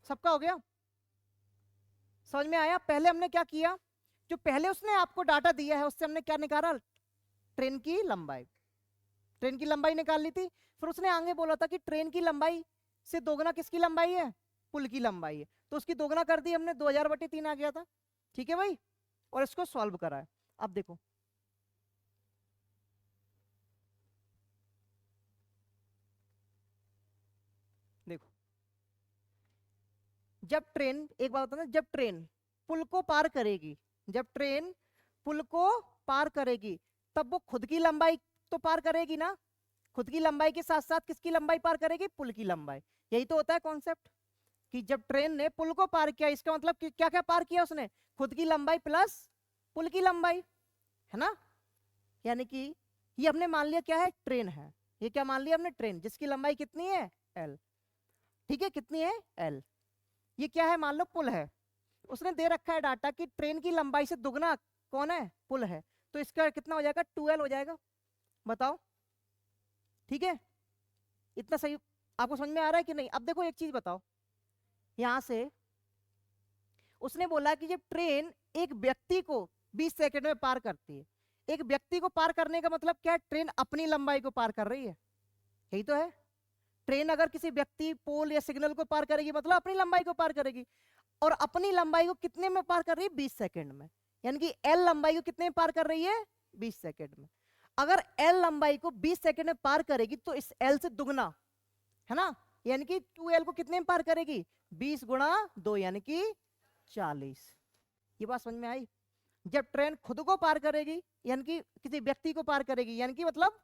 Speaker 1: सबका हो गया, समझ में आया। पहले हमने क्या किया, जो पहले उसने आपको डाटा दिया है उससे हमने क्या निकाला, ट्रेन की लंबाई, ट्रेन की लंबाई निकाल ली थी। फिर उसने आगे बोला था कि ट्रेन की लंबाई से दोगुना किसकी लंबाई है, पुल की लंबाई है, तो उसकी दोगुना कर दी हमने, 2000/3 आ गया था, ठीक है भाई, और इसको सॉल्व करा है। अब देखो जब ट्रेन, एक बात बताना, जब ट्रेन पुल को पार करेगी, जब ट्रेन पुल को पार करेगी तब वो खुद की लंबाई तो पार करेगी ना, खुद की लंबाई के साथ साथ किसकी लंबाई पार करेगी, पुल की लंबाई। यही तो होता है कॉन्सेप्ट, कि जब ट्रेन ने पुल को पार किया, इसका मतलब कि क्या क्या पार किया उसने, खुद की लंबाई प्लस पुल की लंबाई, है ना। यानी कि ये हमने मान लिया क्या है, ट्रेन है। ये क्या मान लिया हमने, ट्रेन, जिसकी लंबाई कितनी है, एल। ठीक है, कितनी है, एल। ये क्या है, मान लो पुल है, उसने दे रखा है डाटा कि ट्रेन की लंबाई से दुगना कौन है, पुल है, तो इसका कितना हो जाएगा, 2L हो जाएगा। बताओ, ठीक है, इतना सही आपको समझ में आ रहा है कि नहीं। अब देखो एक चीज बताओ, यहां से उसने बोला कि जब ट्रेन एक व्यक्ति को 20 सेकंड में पार करती है, एक व्यक्ति को पार करने का मतलब क्या है, ट्रेन अपनी लंबाई को पार कर रही है, यही तो है। ट्रेन अगर किसी व्यक्ति, पोल या सिग्नल को पार करेगी मतलब अपनी लंबाई को पार करेगी, और अपनी लंबाई को कितने में पार कर रही है, 20 सेकंड में। यानी कि एल लंबाई को कितने में पार कर रही है, 20 सेकंड में। अगर एल लंबाई को 20 सेकंड में पार करेगी तो इस एल से दुगना, है ना, यानी कि 2L को कितने में पार करेगी, 20 गुणा 2 यानी कि 40। ये बात समझ में आई। जब ट्रेन खुद को पार करेगी यानी कि किसी व्यक्ति को पार करेगी, यानी कि मतलब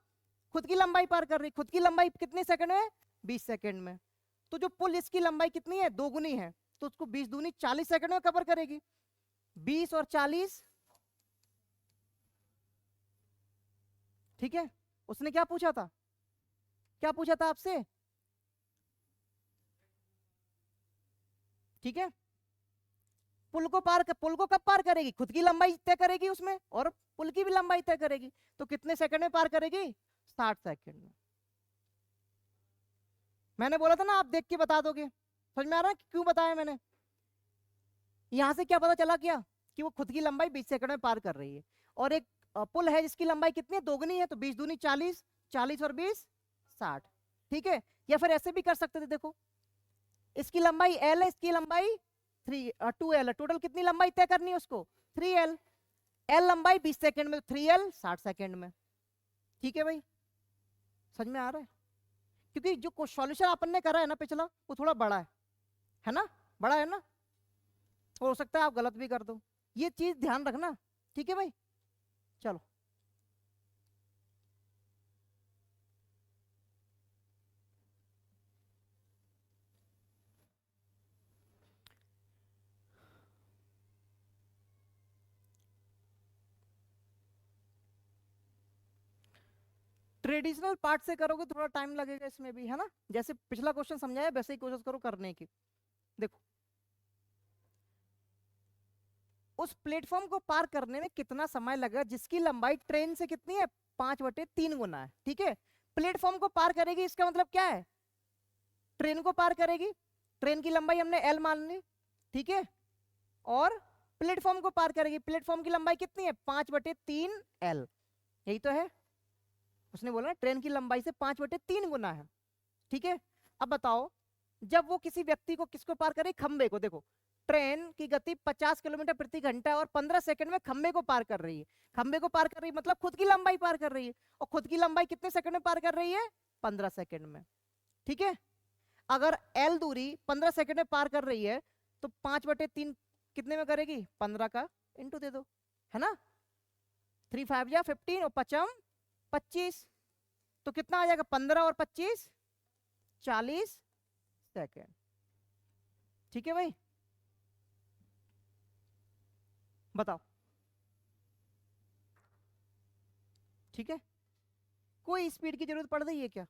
Speaker 1: खुद की लंबाई पार कर रही, खुद की लंबाई कितने सेकंड में, 20 सेकंड में। तो जो पुल इसकी लंबाई कितनी है, दोगुनी है, तो उसको 20 दूनी 40 सेकंड में कवर करेगी। 20 और 40, ठीक है। उसने क्या पूछा था, क्या पूछा था आपसे, ठीक है। पुल को कब पार करेगी, खुद की लंबाई तय करेगी उसमें, और पुल की भी लंबाई तय करेगी, तो कितने सेकंड में पार करेगी, 60 सेकंड में। मैंने बोला था ना आप देख के बता दोगे, समझ में आ रहा है क्यों बताया मैंने। यहां से क्या पता चला, क्या कि वो खुद की लंबाई 20 सेकंड में पार कर रही है, और एक पुल है जिसकी लंबाई कितनी है, दोगुनी है, तो 20 दूनी 40, 40 और 20 60, ठीक है। या फिर ऐसे भी कर सकते थे, देखो इसकी लंबाई एल है, इसकी लंबाई 2L है, टोटल कितनी लंबाई तय करनी है उसको, 3L। एल लंबाई 20 सेकंड में, 3L 60 सेकंड में। ठीक है भाई, समझ में आ रहा है, क्योंकि जो सॉल्यूशन अपन ने करा है ना पिछला, वो थोड़ा बड़ा है ना, बड़ा है ना, हो सकता है आप गलत भी कर दो, ये चीज ध्यान रखना, ठीक है भाई। चलो, ट्रेडिशनल पार्ट से करोगे थोड़ा टाइम लगेगा इसमें भी, है ना, जैसे पिछला क्वेश्चन समझाया वैसे ही कोशिश करो करने की। देखो, उस प्लेटफॉर्म को पार करने में कितना समय लगेगा जिसकी लंबाई ट्रेन से कितनी है, 5/3 गुना है, ठीक है। प्लेटफॉर्म को पार करेगी इसका मतलब क्या है, ट्रेन को पार करेगी, ट्रेन की लंबाई हमने एल मान ली, ठीक है, और प्लेटफॉर्म को पार करेगी, प्लेटफॉर्म की लंबाई कितनी है, 5/3L, यही तो है। उसने बोला ट्रेन की लंबाई से 5/3 गुना है, ठीक है। अब बताओ, जब वो किसी व्यक्ति को किसको पार करे, खंबे को, देखो ट्रेन की गति 50 किलोमीटर प्रति घंटा और 15 सेकंड में खंबे को पार कर रही है, खंबे को पार कर रही है मतलब खुद की लंबाई पार कर रही है, और खुद की लंबाई कितने सेकंड में पार कर रही है, 15 सेकंड में, ठीक है। अगर एल दूरी 15 सेकंड में पार कर रही है तो 5/3 कितने में करेगी, 15 का इंटू दे दो, है ना, 3 5 या 15 और 5 25, तो कितना आ जाएगा, 15 और 25 40 सेकेंड, ठीक है भाई। बताओ, ठीक है, कोई स्पीड की जरूरत पड़ रही है क्या,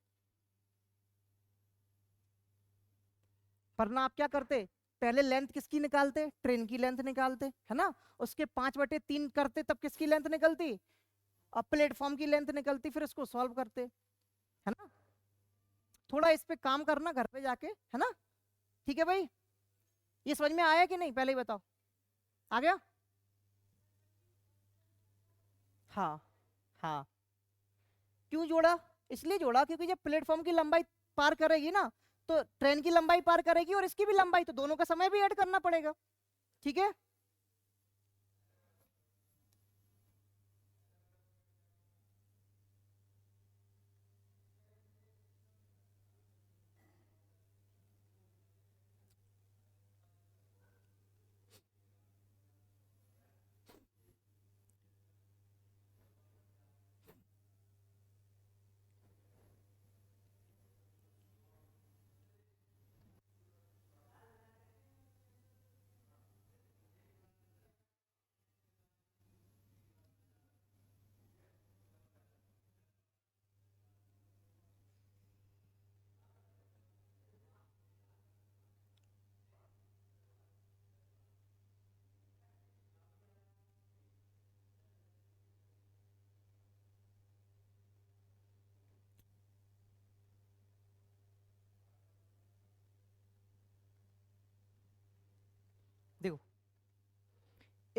Speaker 1: वरना आप क्या करते, पहले लेंथ किसकी निकालते, ट्रेन की लेंथ निकालते, है ना, उसके 5/3 करते तब किसकी लेंथ निकलती, अब प्लेटफॉर्म की लेंथ निकलती, फिर इसको सॉल्व करते, है ना। थोड़ा इस पे काम करना घर पे जाके, है ना, ठीक है भाई। ये समझ में आया कि नहीं, पहले ही बताओ, आ गया। हाँ, हाँ, क्यों जोड़ा, इसलिए जोड़ा क्योंकि जब प्लेटफॉर्म की लंबाई पार करेगी ना, तो ट्रेन की लंबाई पार करेगी और इसकी भी लंबाई, तो दोनों का समय भी ऐड करना पड़ेगा, ठीक है।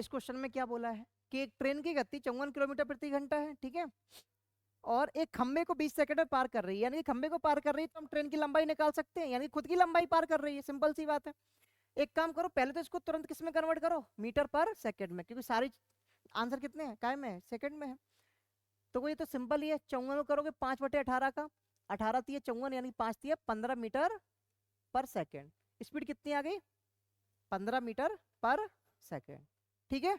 Speaker 1: इस क्वेश्चन में क्या बोला है कि एक ट्रेन की गति 54 किलोमीटर प्रति घंटा है, ठीक है, और एक खंबे को 20 सेकंड में पार कर रही है, यानी कि खंबे को पार कर रही है तो हम ट्रेन की लंबाई निकाल सकते हैं, यानी खुद की लंबाई पार कर रही है, सिंपल सी बात है। एक काम करो, पहले तो इसको तुरंत किस में कन्वर्ट करो, मीटर पर सेकंड में, क्योंकि सारी आंसर कितने हैं, काय में है, सेकंड में है। तो ये तो सिंपल ही है, 54 करोगे 5/18 का, 18 तिये 54 यानी 5 तिये 15 मीटर पर सेकेंड। स्पीड कितनी आ गई, 15 मीटर पर सेकेंड, ठीक है।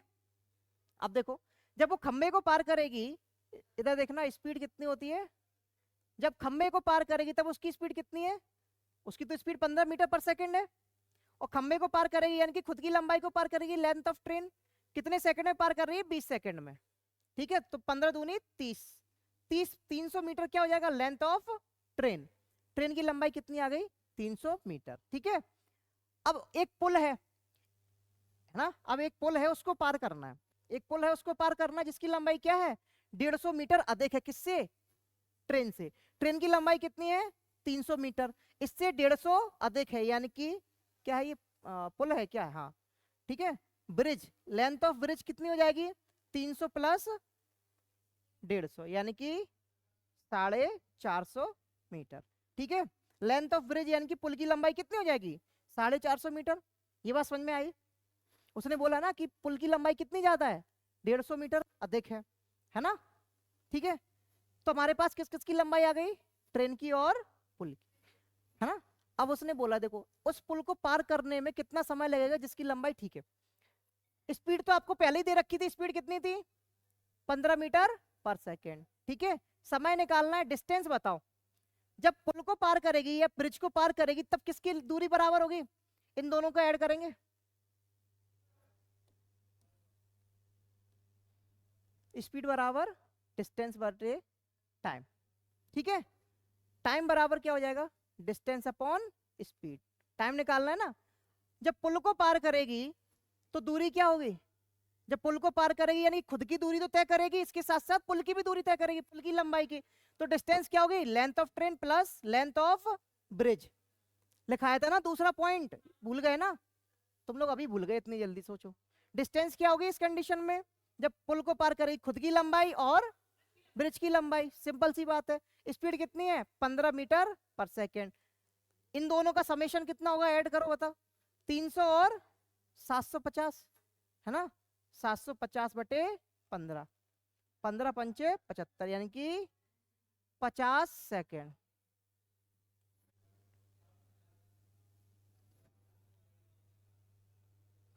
Speaker 1: अब देखो जब वो खंबे को पार करेगी, इधर देखना स्पीड कितनी होती है, जब खंबे को पार करेगी तब उसकी स्पीड कितनी है, उसकी तो स्पीड 15 मीटर पर सेकेंड है, और खंबे को पार करेगी यानी कि खुद की लंबाई को पार करेगी, लेंथ ऑफ ट्रेन कितने सेकंड में पार कर रही है, 20 सेकंड में, ठीक है। तो 15 दूनी 30, 300 मीटर क्या हो जाएगा, लेंथ ऑफ ट्रेन। ट्रेन की लंबाई कितनी आ गई, 300 मीटर, ठीक है। अब एक पुल है ना, अब एक पुल है उसको पार करना है, एक पुल है उसको पार करना है जिसकी लंबाई क्या है, 150 मीटर अधिक है, किससे, ट्रेन से। ट्रेन की लंबाई कितनी है, 300 मीटर, इससे 150 अधिक है, यानी कि क्या है ये, पुल है क्या है, हाँ ठीक है, ब्रिज, लेंथ ऑफ ब्रिज कितनी हो जाएगी, 300 प्लस 150 यानी कि 450 मीटर, ठीक है। लेंथ ऑफ ब्रिज यानी कि पुल की लंबाई कितनी हो जाएगी, 450 मीटर। ये बात समझ में आई, उसने बोला ना कि पुल की लंबाई कितनी ज्यादा है, 150 मीटर अधिक है ना, ठीक है। तो हमारे पास किस किस की लंबाई आ गई, ट्रेन की और पुल की, है ना। अब उसने बोला देखो उस पुल को पार करने में कितना समय लगेगा जिसकी लंबाई ठीक है। स्पीड तो आपको पहले ही दे रखी थी, स्पीड कितनी थी, 15 मीटर पर सेकेंड, ठीक है। समय निकालना है, डिस्टेंस बताओ, जब पुल को पार करेगी या ब्रिज को पार करेगी तब किसकी दूरी बराबर होगी, इन दोनों को ऐड करेंगे, स्पीड बराबर डिस्टेंस बटे टाइम, ठीक है। टाइम बराबर क्या हो जाएगा, डिस्टेंस अपॉन स्पीड, टाइम निकालना है ना। जब पुल को पार करेगी तो दूरी क्या होगी, जब पुल को पार करेगी यानी खुद की दूरी तो तय करेगी, इसके साथ साथ पुल की भी दूरी तय करेगी, पुल की लंबाई की, तो डिस्टेंस क्या होगी, length of train plus length of bridge. लिखाया था ना दूसरा पॉइंट, भूल गए ना तुम लोग, अभी भूल गए इतनी जल्दी, सोचो डिस्टेंस क्या होगी इस कंडीशन में, जब पुल को पार करेगी खुद की लंबाई और ब्रिज की लंबाई, सिंपल सी बात है। स्पीड कितनी है, 15 मीटर पर सेकेंड, इन दोनों का समेशन कितना होगा, ऐड करो बताओ, 300 और 750, है ना, 750 बटे 15, 15 पंचे 75 यानी कि 50 सेकेंड,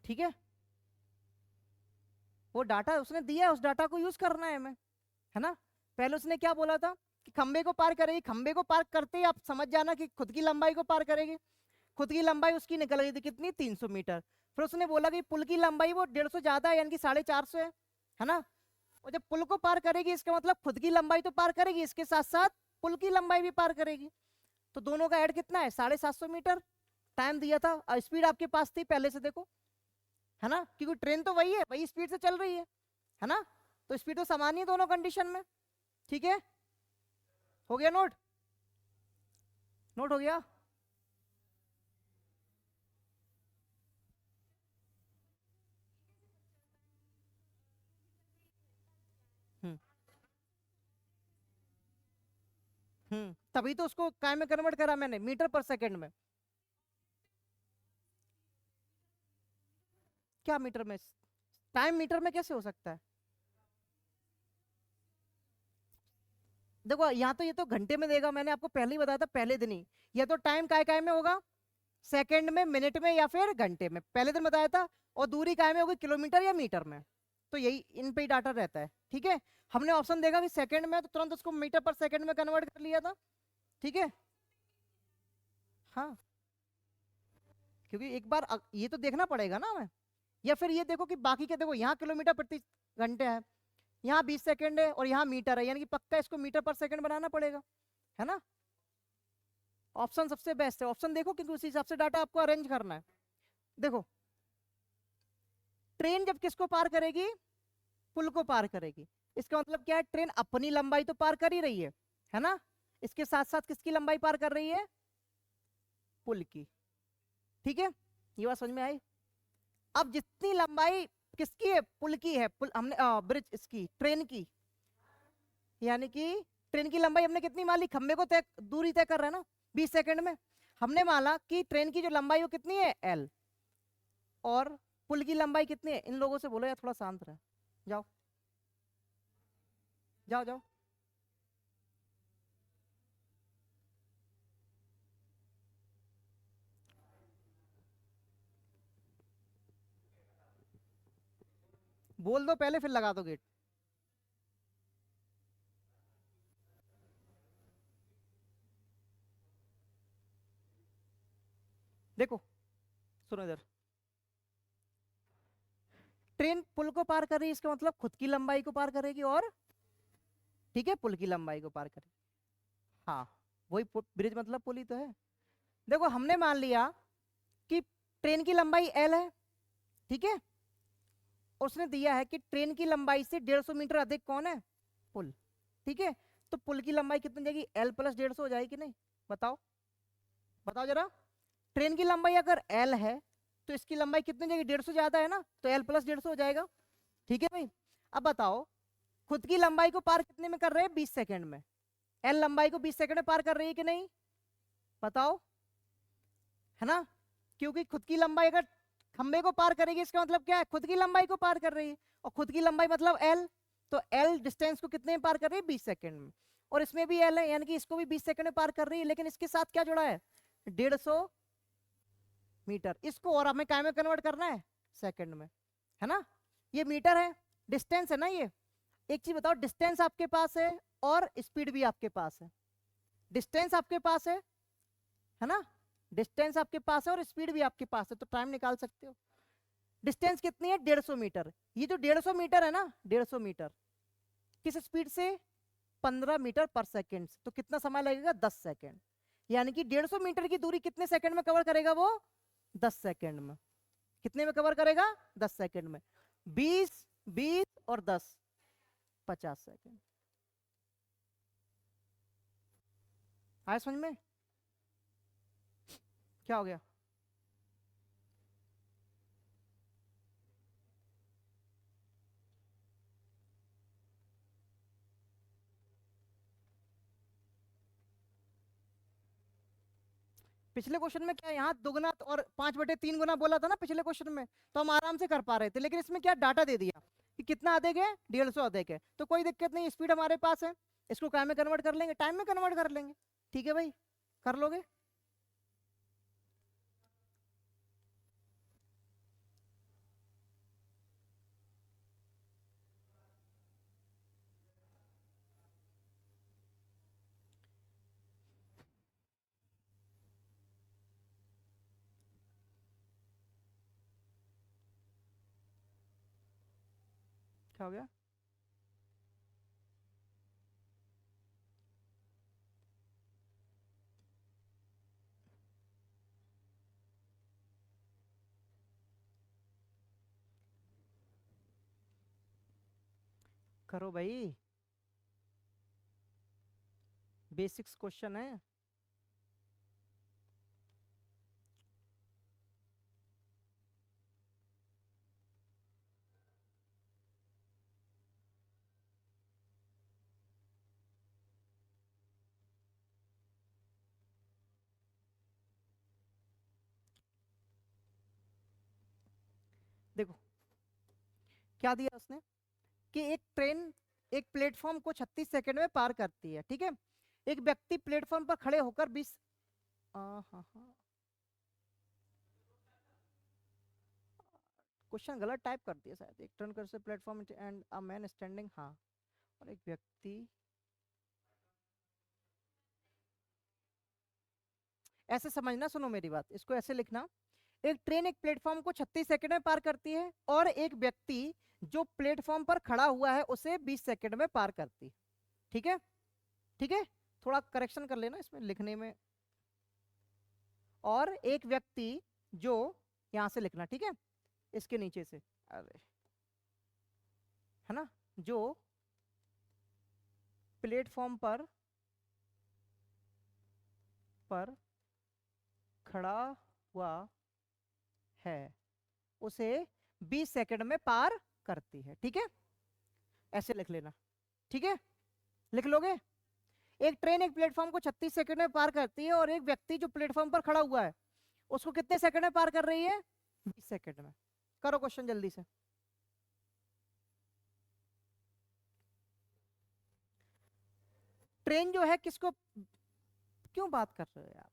Speaker 1: ठीक है। वो डाटा उसने दिया है, उस डाटा को यूज करना है हमें, है ना। पहले उसने क्या बोला था कि खंबे को पार करेगी, खंबे को पार करते ही आप समझ जाना कि खुद की लंबाई को पार करेगी, खुद की लंबाई उसकी निकल गई थी कितनी, 300 मीटर। फिर उसने बोला कि पुल की लंबाई वो 150 ज्यादा है यानी कि 450 है ना। और जब पुल को पार करेगी इसका मतलब खुद की लंबाई तो पार करेगी, इसके साथ साथ पुल की लंबाई भी पार करेगी, तो दोनों का ऐड कितना है, 750 मीटर। टाइम दिया था, स्पीड आपके पास थी पहले से देखो, है ना, क्योंकि ट्रेन तो वही है, वही स्पीड से चल रही है ना, तो स्पीड तो समान ही है दोनों कंडीशन में, ठीक है। हो गया नोट, नोट हो गया। हम्म तभी तो उसको काय में कन्वर्ट करा मैंने, मीटर पर सेकंड में। क्या मीटर में, टाइम मीटर में कैसे हो सकता है, देखो यहाँ तो ये तो घंटे में देगा, मैंने आपको पहले ही बताया था पहले दिन ही, ये तो टाइम काय काय में होगा, सेकंड में, मिनट में या फिर घंटे में, पहले दिन बताया था। और दूरी काय में होगी, किलोमीटर या मीटर में, तो यही इन पे ही डाटा रहता है, ठीक है। हमने ऑप्शन देखा कि सेकंड में, तो तुरंत उसको मीटर पर सेकंड में कन्वर्ट कर लिया था, ठीक है। हाँ, क्योंकि एक बार ये तो देखना पड़ेगा ना हमें, या फिर ये देखो कि बाकी के देखो, यहाँ किलोमीटर प्रति घंटे है, यहाँ 20 सेकंड है और यहाँ मीटर है, यानी कि पक्का इसको मीटर पर सेकंड बनाना पड़ेगा, है ना। ऑप्शन सबसे बेस्ट है, ऑप्शन देखो क्योंकि उसी हिसाब से डाटा आपको अरेंज करना है। देखो ट्रेन जब किसको पार करेगी, पुल को पार करेगी, इसका मतलब क्या है, ट्रेन अपनी लंबाई तो पार कर ही रही है ना, इसके साथ साथ किसकी लंबाई पार कर रही है, पुल की, ठीक है। ये बात समझ में आई। अब जितनी लंबाई किसकी है? पुल की है। पुल हमने ब्रिज इसकी ट्रेन की, यानी कि ट्रेन की लंबाई हमने कितनी मान ली? खंबे को तय दूरी तय कर रहा है ना 20 सेकंड में। हमने माना कि ट्रेन की जो लंबाई वो कितनी है? एल। और पुल की लंबाई कितनी है? इन लोगों से बोलो यार थोड़ा शांत रहे। जाओ जाओ जाओ। बोल दो पहले फिर लगा दो गेट। देखो सुनो इधर, ट्रेन पुल को पार कर रही है, इसका मतलब खुद की लंबाई को पार करेगी और ठीक है पुल की लंबाई को पार करेगी। हाँ वही ब्रिज मतलब पुल ही तो है। देखो हमने मान लिया कि ट्रेन की लंबाई एल है, ठीक है। उसने दिया है कि ट्रेन की लंबाई से 150 मीटर अधिक कौन है? पुल। ठीक है, तो पुल की लंबाई कितनी हो जाएगी? एल प्लस 150 हो जाएगी कि नहीं? बताओ बताओ जरा। ट्रेन की लंबाई अगर एल है तो इसकी लंबाई कितनी हो जाएगी? 150 ज्यादा है ना, तो एल प्लस 150 हो जाएगा। ठीक है भाई, अब बताओ खुद की लंबाई को पार कितने में कर रहे हैं? 20 सेकंड में। एल लंबाई को 20 सेकंड में पार कर रही है कि नहीं? बताओ, है ना? क्योंकि खुद की लंबाई अगर खंबे को पार करेगी इसका मतलब क्या है? खुद की लंबाई को पार कर रही है, और खुद की लंबाई मतलब एल। तो एल डिस्टेंस को कितने में पार कर रही है? 20 सेकंड में। और इसमें भी एल है, यानी कि इसको भी 20 सेकंड में पार कर रही है, लेकिन इसके साथ क्या जुड़ा है? 150 मीटर। इसको और हमें काय में कन्वर्ट करना है? सेकंड में, है ना? ये मीटर है, डिस्टेंस है ना ये। एक चीज बताओ, डिस्टेंस आपके पास है और स्पीड भी आपके पास है। डिस्टेंस आपके पास है ना? डिस्टेंस आपके पास है और स्पीड भी आपके पास है, तो टाइम निकाल सकते हो। डिस्टेंस कितनी है? 150 मीटर। ये जो 150 मीटर है ना, 150 मीटर किस स्पीड से? 15 मीटर पर सेकेंड। तो कितना समय लगेगा? 10 सेकेंड। यानी कि 150 मीटर की दूरी कितने सेकंड में कवर करेगा वो? 10 सेकंड में। कितने में कवर करेगा? 10 सेकंड में। 20 20 और 10, 50 सेकंड। आया समझ में? क्या हो गया? पिछले क्वेश्चन में क्या यहाँ दुगना और 5/3 गुना बोला था ना पिछले क्वेश्चन में, तो हम आराम से कर पा रहे थे। लेकिन इसमें क्या डाटा दे दिया कि कितना अधिक है? 150 अधिक है, तो कोई दिक्कत नहीं, स्पीड हमारे पास है। इसको क्या में कन्वर्ट कर लेंगे? टाइम में कन्वर्ट कर लेंगे। ठीक है भाई, कर लोगे? क्या हो गया? करो भाई, बेसिक्स क्वेश्चन है। देखो क्या दिया उसने, कि एक ट्रेन एक प्लेटफॉर्म को 36 सेकंड में पार करती है, ठीक है। एक व्यक्ति प्लेटफॉर्म पर खड़े होकर 20, हाँ हाँ, क्वेश्चन गलत टाइप कर दिया शायद। एक टर्न कर से platform and a man standing, हाँ। और एक व्यक्ति, ऐसे समझना, सुनो मेरी बात, इसको ऐसे लिखना। एक ट्रेन एक प्लेटफॉर्म को 36 सेकंड में पार करती है, और एक व्यक्ति जो प्लेटफॉर्म पर खड़ा हुआ है उसे 20 सेकंड में पार करती है। ठीक है, ठीक है। थोड़ा करेक्शन कर लेना इसमें लिखने में। और एक व्यक्ति जो, यहां से लिखना ठीक है, इसके नीचे से, अरे, है ना, जो प्लेटफॉर्म पर खड़ा हुआ है उसे 20 सेकंड में पार करती है। ठीक है, ऐसे लिख लेना। ठीक है, लिख लोगे। एक ट्रेन एक प्लेटफॉर्म को 36 सेकंड में पार करती है, और एक व्यक्ति जो प्लेटफॉर्म पर खड़ा हुआ है उसको कितने सेकंड में पार कर रही है? 20 सेकंड में। करो क्वेश्चन जल्दी से। ट्रेन जो है किसको, क्यों बात कर रहे हो यार,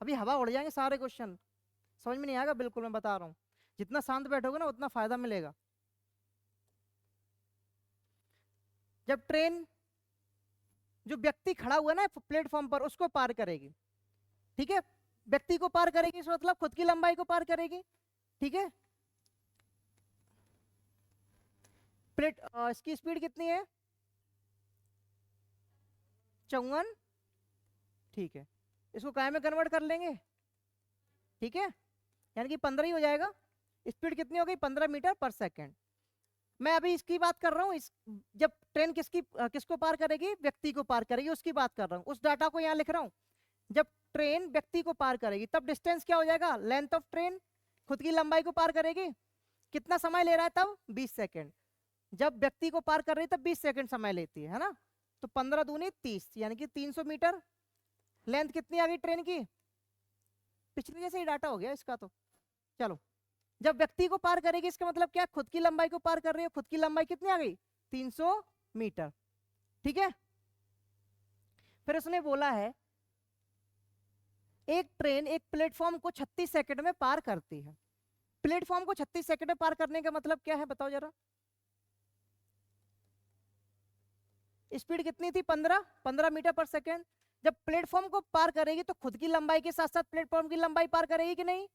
Speaker 1: अभी हवा उड़ जाएंगे सारे क्वेश्चन, समझ में नहीं आएगा बिल्कुल, मैं बता रहा हूँ। जितना शांत बैठोगे ना उतना फायदा मिलेगा। जब ट्रेन जो व्यक्ति खड़ा हुआ ना प्लेटफॉर्म पर उसको पार करेगी, ठीक है, व्यक्ति को पार करेगी इसका मतलब खुद की लंबाई को पार करेगी। ठीक है, इसकी स्पीड कितनी है? 54। ठीक है, इसको काय में कन्वर्ट कर लेंगे। ठीक है, यानी कि 15 ही हो जाएगा। स्पीड कितनी हो गई? 15 मीटर पर सेकेंड। मैं अभी इसकी बात कर रहा हूँ, जब ट्रेन किसको पार करेगी? व्यक्ति को पार करेगी, उसकी बात कर रहा हूँ। उस डाटा को यहाँ लिख रहा हूँ। जब ट्रेन व्यक्ति को पार करेगी तब डिस्टेंस क्या हो जाएगा? लेंथ ऑफ ट्रेन, खुद की लंबाई को पार करेगी। कितना समय ले रहा है तब? 20 सेकेंड। जब व्यक्ति को पार कर रही है तब 20 सेकेंड समय लेती है ना। तो 15 दूनी 30, यानी कि 300 मीटर। लेंथ कितनी आ गई ट्रेन की? पिछले जैसे ही डाटा हो गया इसका तो। चलो, जब व्यक्ति को पार करेगी इसका मतलब क्या? खुद की लंबाई को पार कर रही है। खुद की लंबाई कितनी आ गई? 300 मीटर। ठीक है, फिर उसने बोला है एक ट्रेन एक प्लेटफॉर्म को 36 सेकंड में पार करती है। प्लेटफॉर्म को 36 सेकंड में पार करने का मतलब क्या है बताओ जरा। स्पीड कितनी थी? 15 मीटर पर सेकेंड। जब प्लेटफॉर्म को पार करेगी तो खुद की लंबाई के साथ साथ प्लेटफॉर्म की लंबाई पार करेगी कि नहीं?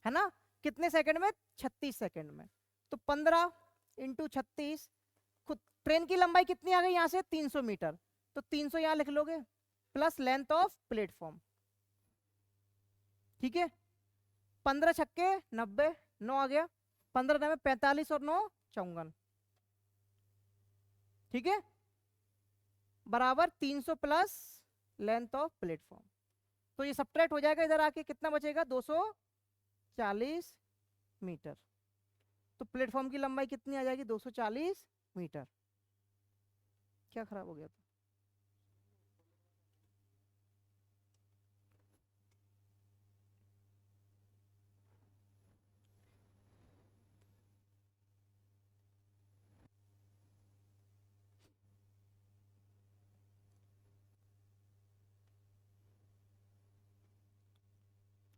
Speaker 1: है ना। कितने सेकंड में? 36 सेकंड में। तो 15 इंटू 36, खुद ट्रेन की लंबाई कितनी आ गई यहां से? 300 मीटर। तो 300 यहां लिख लोगे, प्लस लेंथ ऑफ प्लेटफॉर्म। ठीक है, 15 छक्के 90, 9 आ गया। 15 में 45 और 9 54। ठीक है, बराबर 300 प्लस लेंथ ऑफ प्लेटफॉर्म। तो ये सब्ट्रैक्ट हो जाएगा, इधर आके कितना बचेगा? 240 मीटर। तो प्लेटफॉर्म की लंबाई कितनी आ जाएगी? 240 मीटर। क्या खराब हो गया था?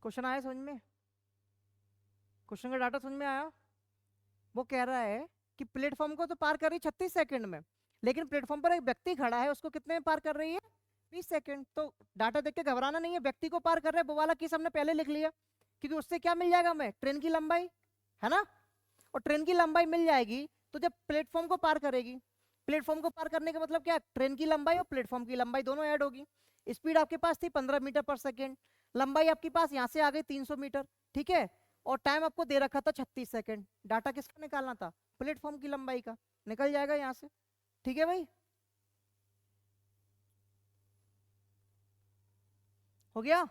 Speaker 1: क्वेश्चन आया समझ में? क्वेश्चन का डाटा समझ में आया? वो कह रहा है कि प्लेटफॉर्म को तो पार कर रही 36 सेकंड में, लेकिन प्लेटफॉर्म पर एक व्यक्ति खड़ा है, उसको कितने में पार कर रही है? 20 सेकंड। तो डाटा देख के घबराना नहीं है, व्यक्ति को पार कर रहे हैं वो वाला केस हमने पहले लिख लिया, क्योंकि उससे क्या मिल जाएगा हमें? ट्रेन की लंबाई, है ना। और ट्रेन की लंबाई मिल जाएगी तो जब प्लेटफॉर्म को पार करेगी, प्लेटफॉर्म को पार करने का मतलब क्या? ट्रेन की लंबाई और प्लेटफॉर्म की लंबाई दोनों ऐड होगी। स्पीड आपके पास थी 15 मीटर पर सेकेंड, लंबाई आपके पास यहाँ से आ गई 300 मीटर। ठीक है, और टाइम आपको दे रखा था 36 सेकंड। डाटा किसका निकालना था? प्लेटफॉर्म की लंबाई का। निकल जाएगा यहाँ से। ठीक है भाई, हो गया।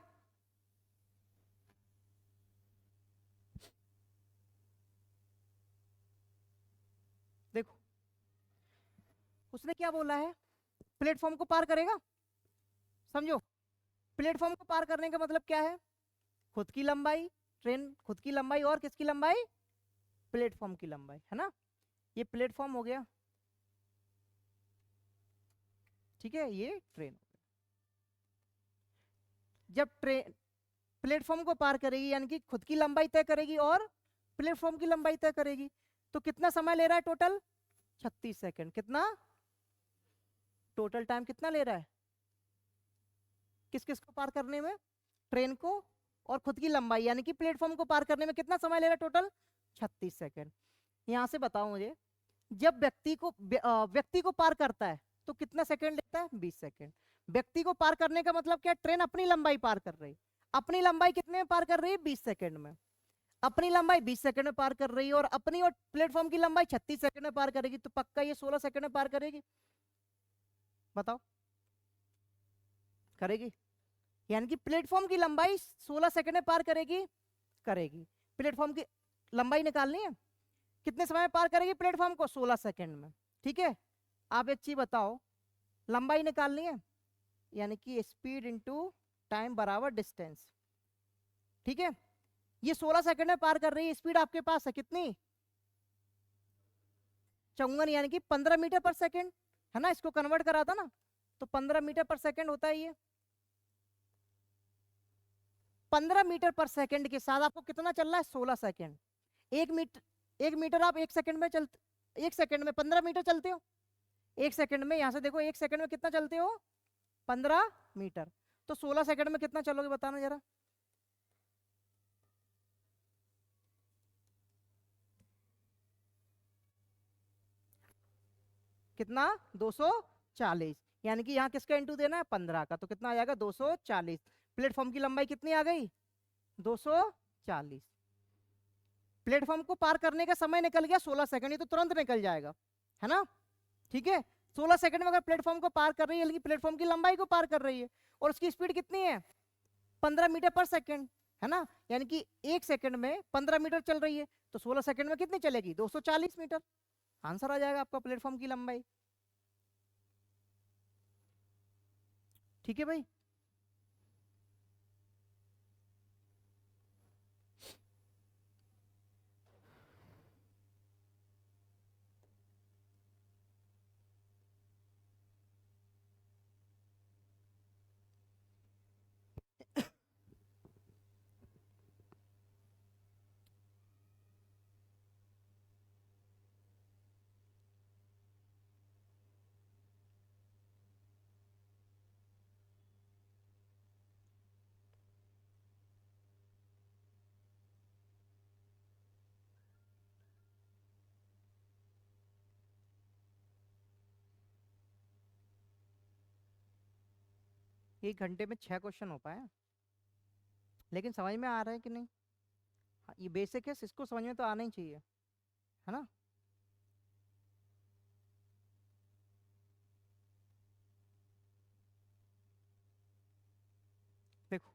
Speaker 1: देखो उसने क्या बोला है, प्लेटफॉर्म को पार करेगा। समझो, प्लेटफॉर्म को पार करने का मतलब क्या है? खुद की लंबाई, ट्रेन खुद की लंबाई और किसकी लंबाई? प्लेटफॉर्म की लंबाई, है ना। ये प्लेटफॉर्म हो गया, ठीक है, ये ट्रेन। जब ट्रेन प्लेटफॉर्म को पार करेगी यानी कि खुद की लंबाई तय करेगी और प्लेटफॉर्म की लंबाई तय करेगी, तो कितना समय ले रहा है टोटल? 36 सेकंड। कितना टोटल टाइम कितना ले रहा है किस किस को पार करने में? ट्रेन को और खुद की लंबाई यानी कि प्लेटफॉर्म को पार करने में कितना समय ले रहा है टोटल? 36 सेकंड। यहां से बताओ मुझे, जब व्यक्ति को पार करता है तो कितना सेकंड लेता है? 20 सेकंड। व्यक्ति को पार करने का मतलब क्या? ट्रेन अपनी लंबाई पार कर रही। अपनी लंबाई कितने में पार कर रही है? 20 सेकंड में। अपनी लंबाई 20 सेकंड में पार कर रही है और अपनी और प्लेटफॉर्म की लंबाई 36 सेकंड में पार करेगी, तो पक्का ये 16 सेकंड में पार करेगी। बताओ, करेगी? यानी कि प्लेटफॉर्म की लंबाई 16 सेकंड में पार करेगी। करेगी। प्लेटफॉर्म की लंबाई निकालनी है, कितने समय में पार करेगी प्लेटफॉर्म को? 16 सेकंड में। ठीक है, आप एक चीज बताओ, लंबाई निकालनी है यानी कि स्पीड इनटू टाइम बराबर डिस्टेंस। ठीक है, ये 16 सेकंड में पार कर रही है, स्पीड आपके पास है कितनी? चौगुन यानी कि 15 मीटर पर सेकंड, है ना, इसको कन्वर्ट करा था ना, तो 15 मीटर पर सेकंड होता है ये। 15 मीटर पर सेकंड के साथ आपको कितना चल रहा है? 16 सेकंड। 1 मीटर आप 1 सेकंड में चलते, 1 सेकंड में 15 मीटर चलते हो। 1 सेकंड में, यहां से देखो 1 सेकंड में कितना चलते हो? 15 मीटर। तो 16 सेकंड में कितना चलोगे बताना जरा? कितना? 240। यानी कि यहाँ किसका इंटू देना है? 15 का, तो कितना आ जाएगा? 240। प्लेटफॉर्म की लंबाई कितनी आ गई? 240। प्लेटफॉर्म को पार करने का समय निकल गया 16 सेकंड, ये तो तुरंत निकल जाएगा, है ना। ठीक है, 16 सेकंड में अगर प्लेटफॉर्म को पार कर रही है, लेकिन प्लेटफॉर्म की लंबाई को पार कर रही है, और उसकी स्पीड कितनी है? 15 मीटर पर सेकंड, है ना, यानी कि 1 सेकंड में 15 मीटर चल रही है, तो 16 सेकंड में कितनी चलेगी? 240 मीटर। आंसर आ जाएगा आपका प्लेटफॉर्म की लंबाई। ठीक है भाई। एक घंटे में 6 क्वेश्चन हो पाए, लेकिन समझ में आ रहा है कि नहीं? हाँ, ये बेसिक है, इसको समझ में तो आना ही चाहिए, है ना। देखो,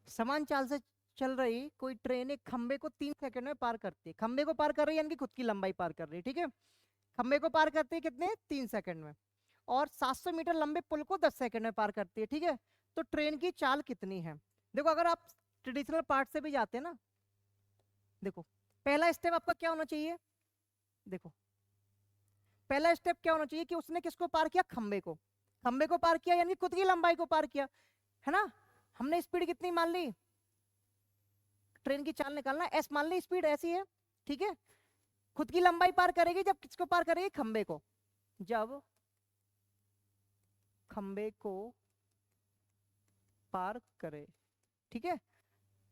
Speaker 1: समान चाल से चल रही कोई ट्रेन एक खंबे को 3 सेकंड में पार करती है। खंबे को पार कर रही है यानी कि खुद की लंबाई पार कर रही है। ठीक है, खंबे को पार करती है कितने? 3 सेकंड में। और 700 मीटर लंबे पुल को 10 सेकंड में पार करती है। ठीक है, तो ट्रेन की चाल कितनी है? देखो, अगर आप ट्रेडिशनल पार्ट से भी जाते हैं ना, देखो पहला स्टेप आपका क्या होना चाहिए? देखो, पहला स्टेप क्या होना चाहिए कि उसने किसको पार किया? खंबे को। खंबे को पार किया यानी खुद की लंबाई को पार किया, है ना। हमने स्पीड कितनी मान ली? ट्रेन की चाल निकालना, एस मान ली, स्पीड ऐसी है। ठीक है, खुद की लंबाई पार करेगी जब किसको पार करेगी? खंबे को। जब खंबे को पार करे, ठीक है,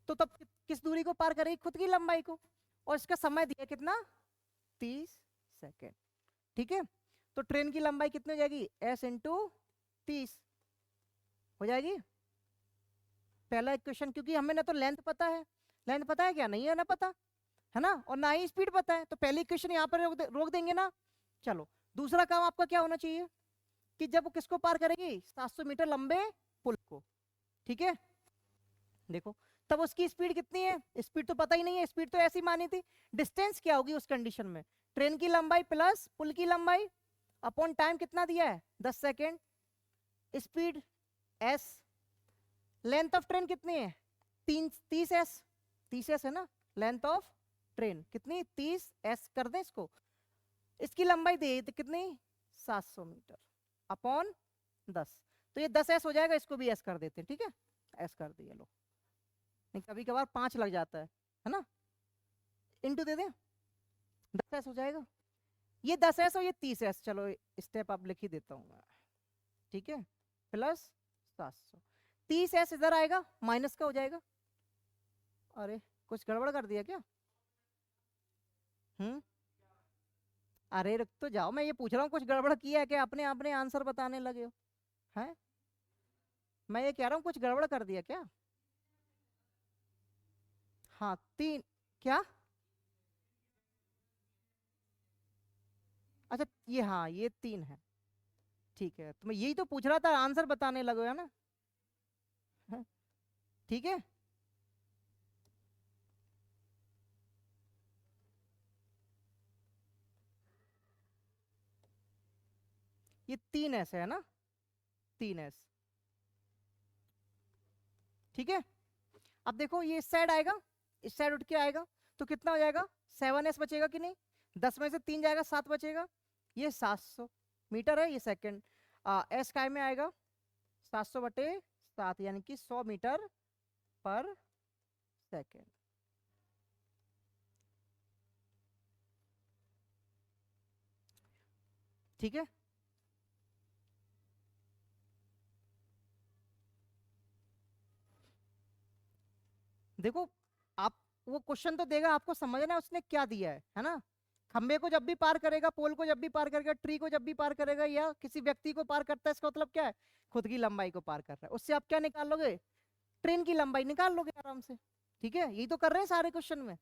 Speaker 1: तो तब किस दूरी को पार करेगी? खुद की लंबाई को। और इसका समय दिया कितना? 30 सेकेंड। ठीक है, तो ट्रेन की लंबाई कितनी हो जाएगी? एस इंटू 30 हो जाएगी। पहला इक्वेशन, क्योंकि हमें ना तो लेंथ पता है, लेंथ पता है क्या? नहीं है ना पता, है ना, और ना ही स्पीड पता है, तो पहली इक्वेशन यहाँ पर रोक देंगे ना। चलो, दूसरा काम आपका क्या होना चाहिए कि जब वो किसको पार करेगी? 700 मीटर लंबे पुल को। ठीक है, देखो तब उसकी स्पीड कितनी है? स्पीड तो पता ही नहीं है, स्पीड तो ऐसी मानी थी। डिस्टेंस क्या होगी उस कंडीशन में? ट्रेन की लंबाई प्लस पुल की लंबाई अपॉन टाइम कितना दिया है? 10 second. Speed S, length of train कितनी है? 30 एस, 30 एस है ना लेंथ ऑफ ट्रेन, कितनी? 30 एस कर दें इसको। इसकी लंबाई दे तो कितनी? 700 मीटर अपॉन 10, तो ये 10 एस हो जाएगा, इसको भी एस कर देते हैं। ठीक है, एस कर दिया, लो, नहीं कभी कभार 5 लग जाता है ना, इंटू दे दें, 10 एस हो जाएगा। ये 10 एस और ये 30 एस, चलो स्टेप आप लिख ही देता हूँ मैं। ठीक है, प्लस 700, 30 एस इधर आएगा, माइनस का हो जाएगा। अरे कुछ गड़बड़ कर दिया क्या? अरे रुक तो जाओ, मैं ये पूछ रहा हूँ कुछ गड़बड़ किया है क्या? अपने अपने आंसर बताने लगे हो, हैं? मैं ये कह रहा हूँ कुछ गड़बड़ कर दिया क्या? हाँ, 3 क्या? अच्छा, ये हाँ, ये 3 है। ठीक है, तो मैं यही तो पूछ रहा था, आंसर बताने लगे हो, है ना। हैं? ठीक है, ये 3s है ना, 3s। ठीक है, अब देखो ये इस साइड आएगा, इस साइड उठ के आएगा, तो कितना हो जाएगा, 7s बचेगा कि नहीं, 10 में से 3 जाएगा, 7 बचेगा, ये 700 मीटर है, ये सेकंड। एस काय में आएगा 700/7 यानी कि 100 मीटर पर सेकंड। ठीक है, देखो आप, वो क्वेश्चन तो देगा, आपको समझना है उसने क्या दिया है ना। खंबे को जब भी पार करेगा, पोल को जब भी पार करेगा, ट्री को जब भी पार करेगा, या किसी व्यक्ति को पार करता है, इसका मतलब क्या है, खुद की लंबाई को पार कर रहा है। उससे आप क्या निकाल लोगे, ट्रेन की लंबाई निकाल लोगे आराम से। ठीक है, यही तो कर रहे हैं सारे क्वेश्चन में।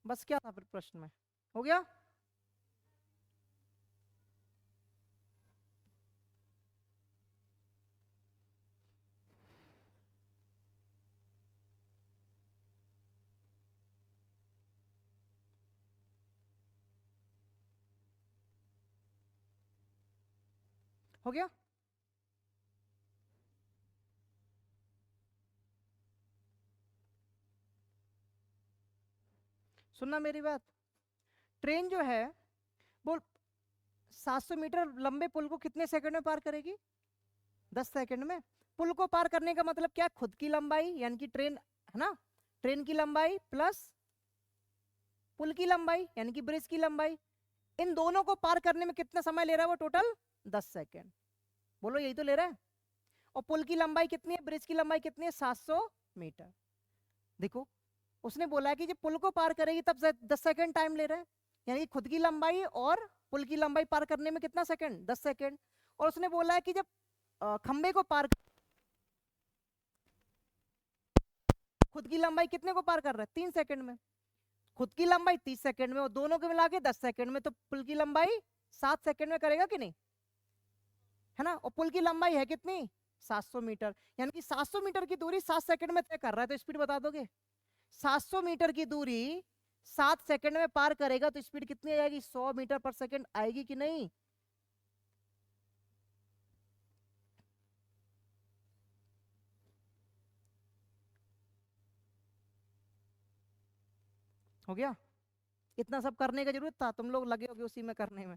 Speaker 1: बस क्या था फिर प्रश्न में, हो गया। हो गया, सुनना मेरी बात। ट्रेन जो है वो 700 मीटर लंबे पुल को कितने सेकंड में पार करेगी, 10 सेकंड में। पुल को पार करने का मतलब क्या, खुद की लंबाई यानी कि ट्रेन है ना, ट्रेन की लंबाई प्लस पुल की लंबाई यानी कि ब्रिज की लंबाई, इन दोनों को पार करने में कितना समय ले रहा है वो, टोटल 10 सेकंड। बोलो यही तो ले रहा है। और पुल की लंबाई कितनी है, ब्रिज की लंबाई कितनी है, 700 मीटर। देखो उसने बोला है कि जब पुल को पार करेगी तब 10 सेकंड टाइम ले रहा है, यानी खुद की लंबाई और पुल की लंबाई पार करने में कितना सेकंड, 10 सेकंड। और उसने बोला है कि जब खंबे को पार, खुद की लंबाई कितने को पार कर रहा है, 3 सेकंड में। खुद की लंबाई 30 सेकंड में और दोनों को मिला के 10 सेकंड में, तो पुल की लंबाई 7 सेकंड में करेगा कि नहीं, है ना। और पुल की लंबाई है कितनी, 700 मीटर, यानी कि 700 मीटर की दूरी 7 सेकंड में तय कर रहा है, तो स्पीड बता दोगे। 700 मीटर की दूरी 7 सेकंड में पार करेगा तो स्पीड कितनी आ जाएगी, 100 मीटर पर सेकंड आएगी कि नहीं। हो गया, इतना सब करने का जरूरत था, तुम लोग लगे होगे उसी में करने में,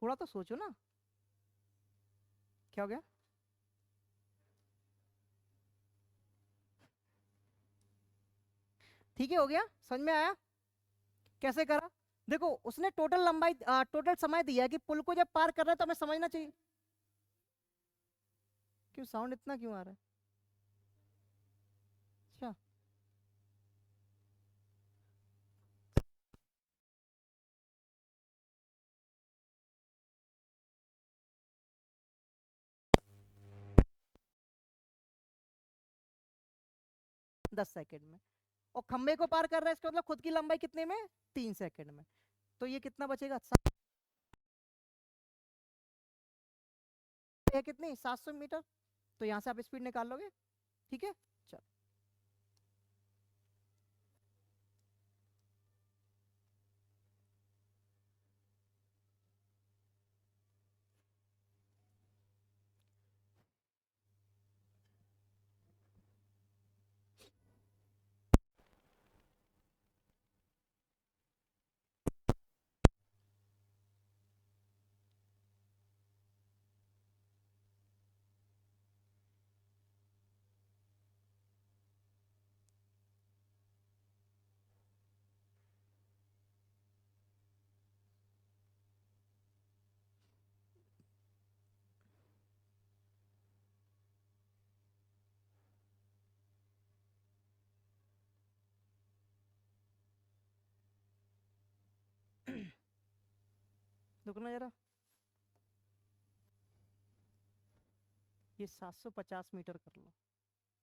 Speaker 1: थोड़ा तो सोचो ना। क्या हो गया, ठीक है, हो गया, समझ में आया कैसे करा। देखो उसने टोटल लंबाई, टोटल समय दिया है कि पुल को जब पार कर रहा है तो हमें समझना चाहिए। क्यों साउंड इतना क्यों आ रहा है, अच्छा। 10 सेकंड में, और खंबे को पार कर रहा है, इसका मतलब खुद की लंबाई कितने में, 3 सेकंड में। तो ये कितना बचेगा, है कितनी, 700 मीटर। तो यहाँ से आप स्पीड निकाल लोगे। ठीक है, चलो। रुकना जरा, ये 750 मीटर कर लो।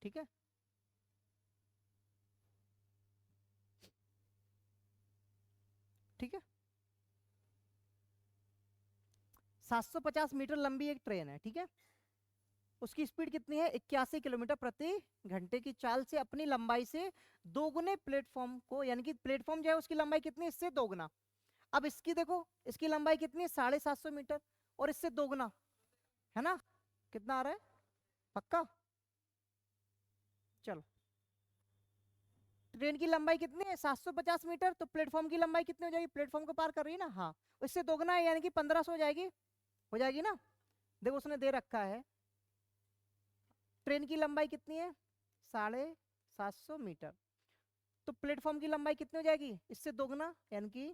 Speaker 1: ठीक है, ठीक है, 750 मीटर लंबी एक ट्रेन है, ठीक है। उसकी स्पीड कितनी है, 81 किलोमीटर प्रति घंटे की चाल से अपनी लंबाई से दोगुने प्लेटफॉर्म को, यानी कि प्लेटफॉर्म जो है उसकी लंबाई कितनी है, इससे दोगुना। अब इसकी देखो, इसकी लंबाई कितनी है, 750 मीटर, और इससे दोगुना, है ना? कितना आ रहा है? पक्का? चलो, ट्रेन की लंबाई कितनी है? 750 मीटर। तो प्लेटफॉर्म की लंबाई कितनी हो जाएगी? प्लेटफॉर्म को पार कर रही है ना, हाँ, इससे दोगुना है, यानी कि 1500 हो जाएगी ना? देखो उसने दे रखा है ट्रेन की लंबाई कितनी है? 750 मीटर। तो प्लेटफॉर्म की लंबाई कितनी हो जाएगी? इससे दोगुना, यानी कि,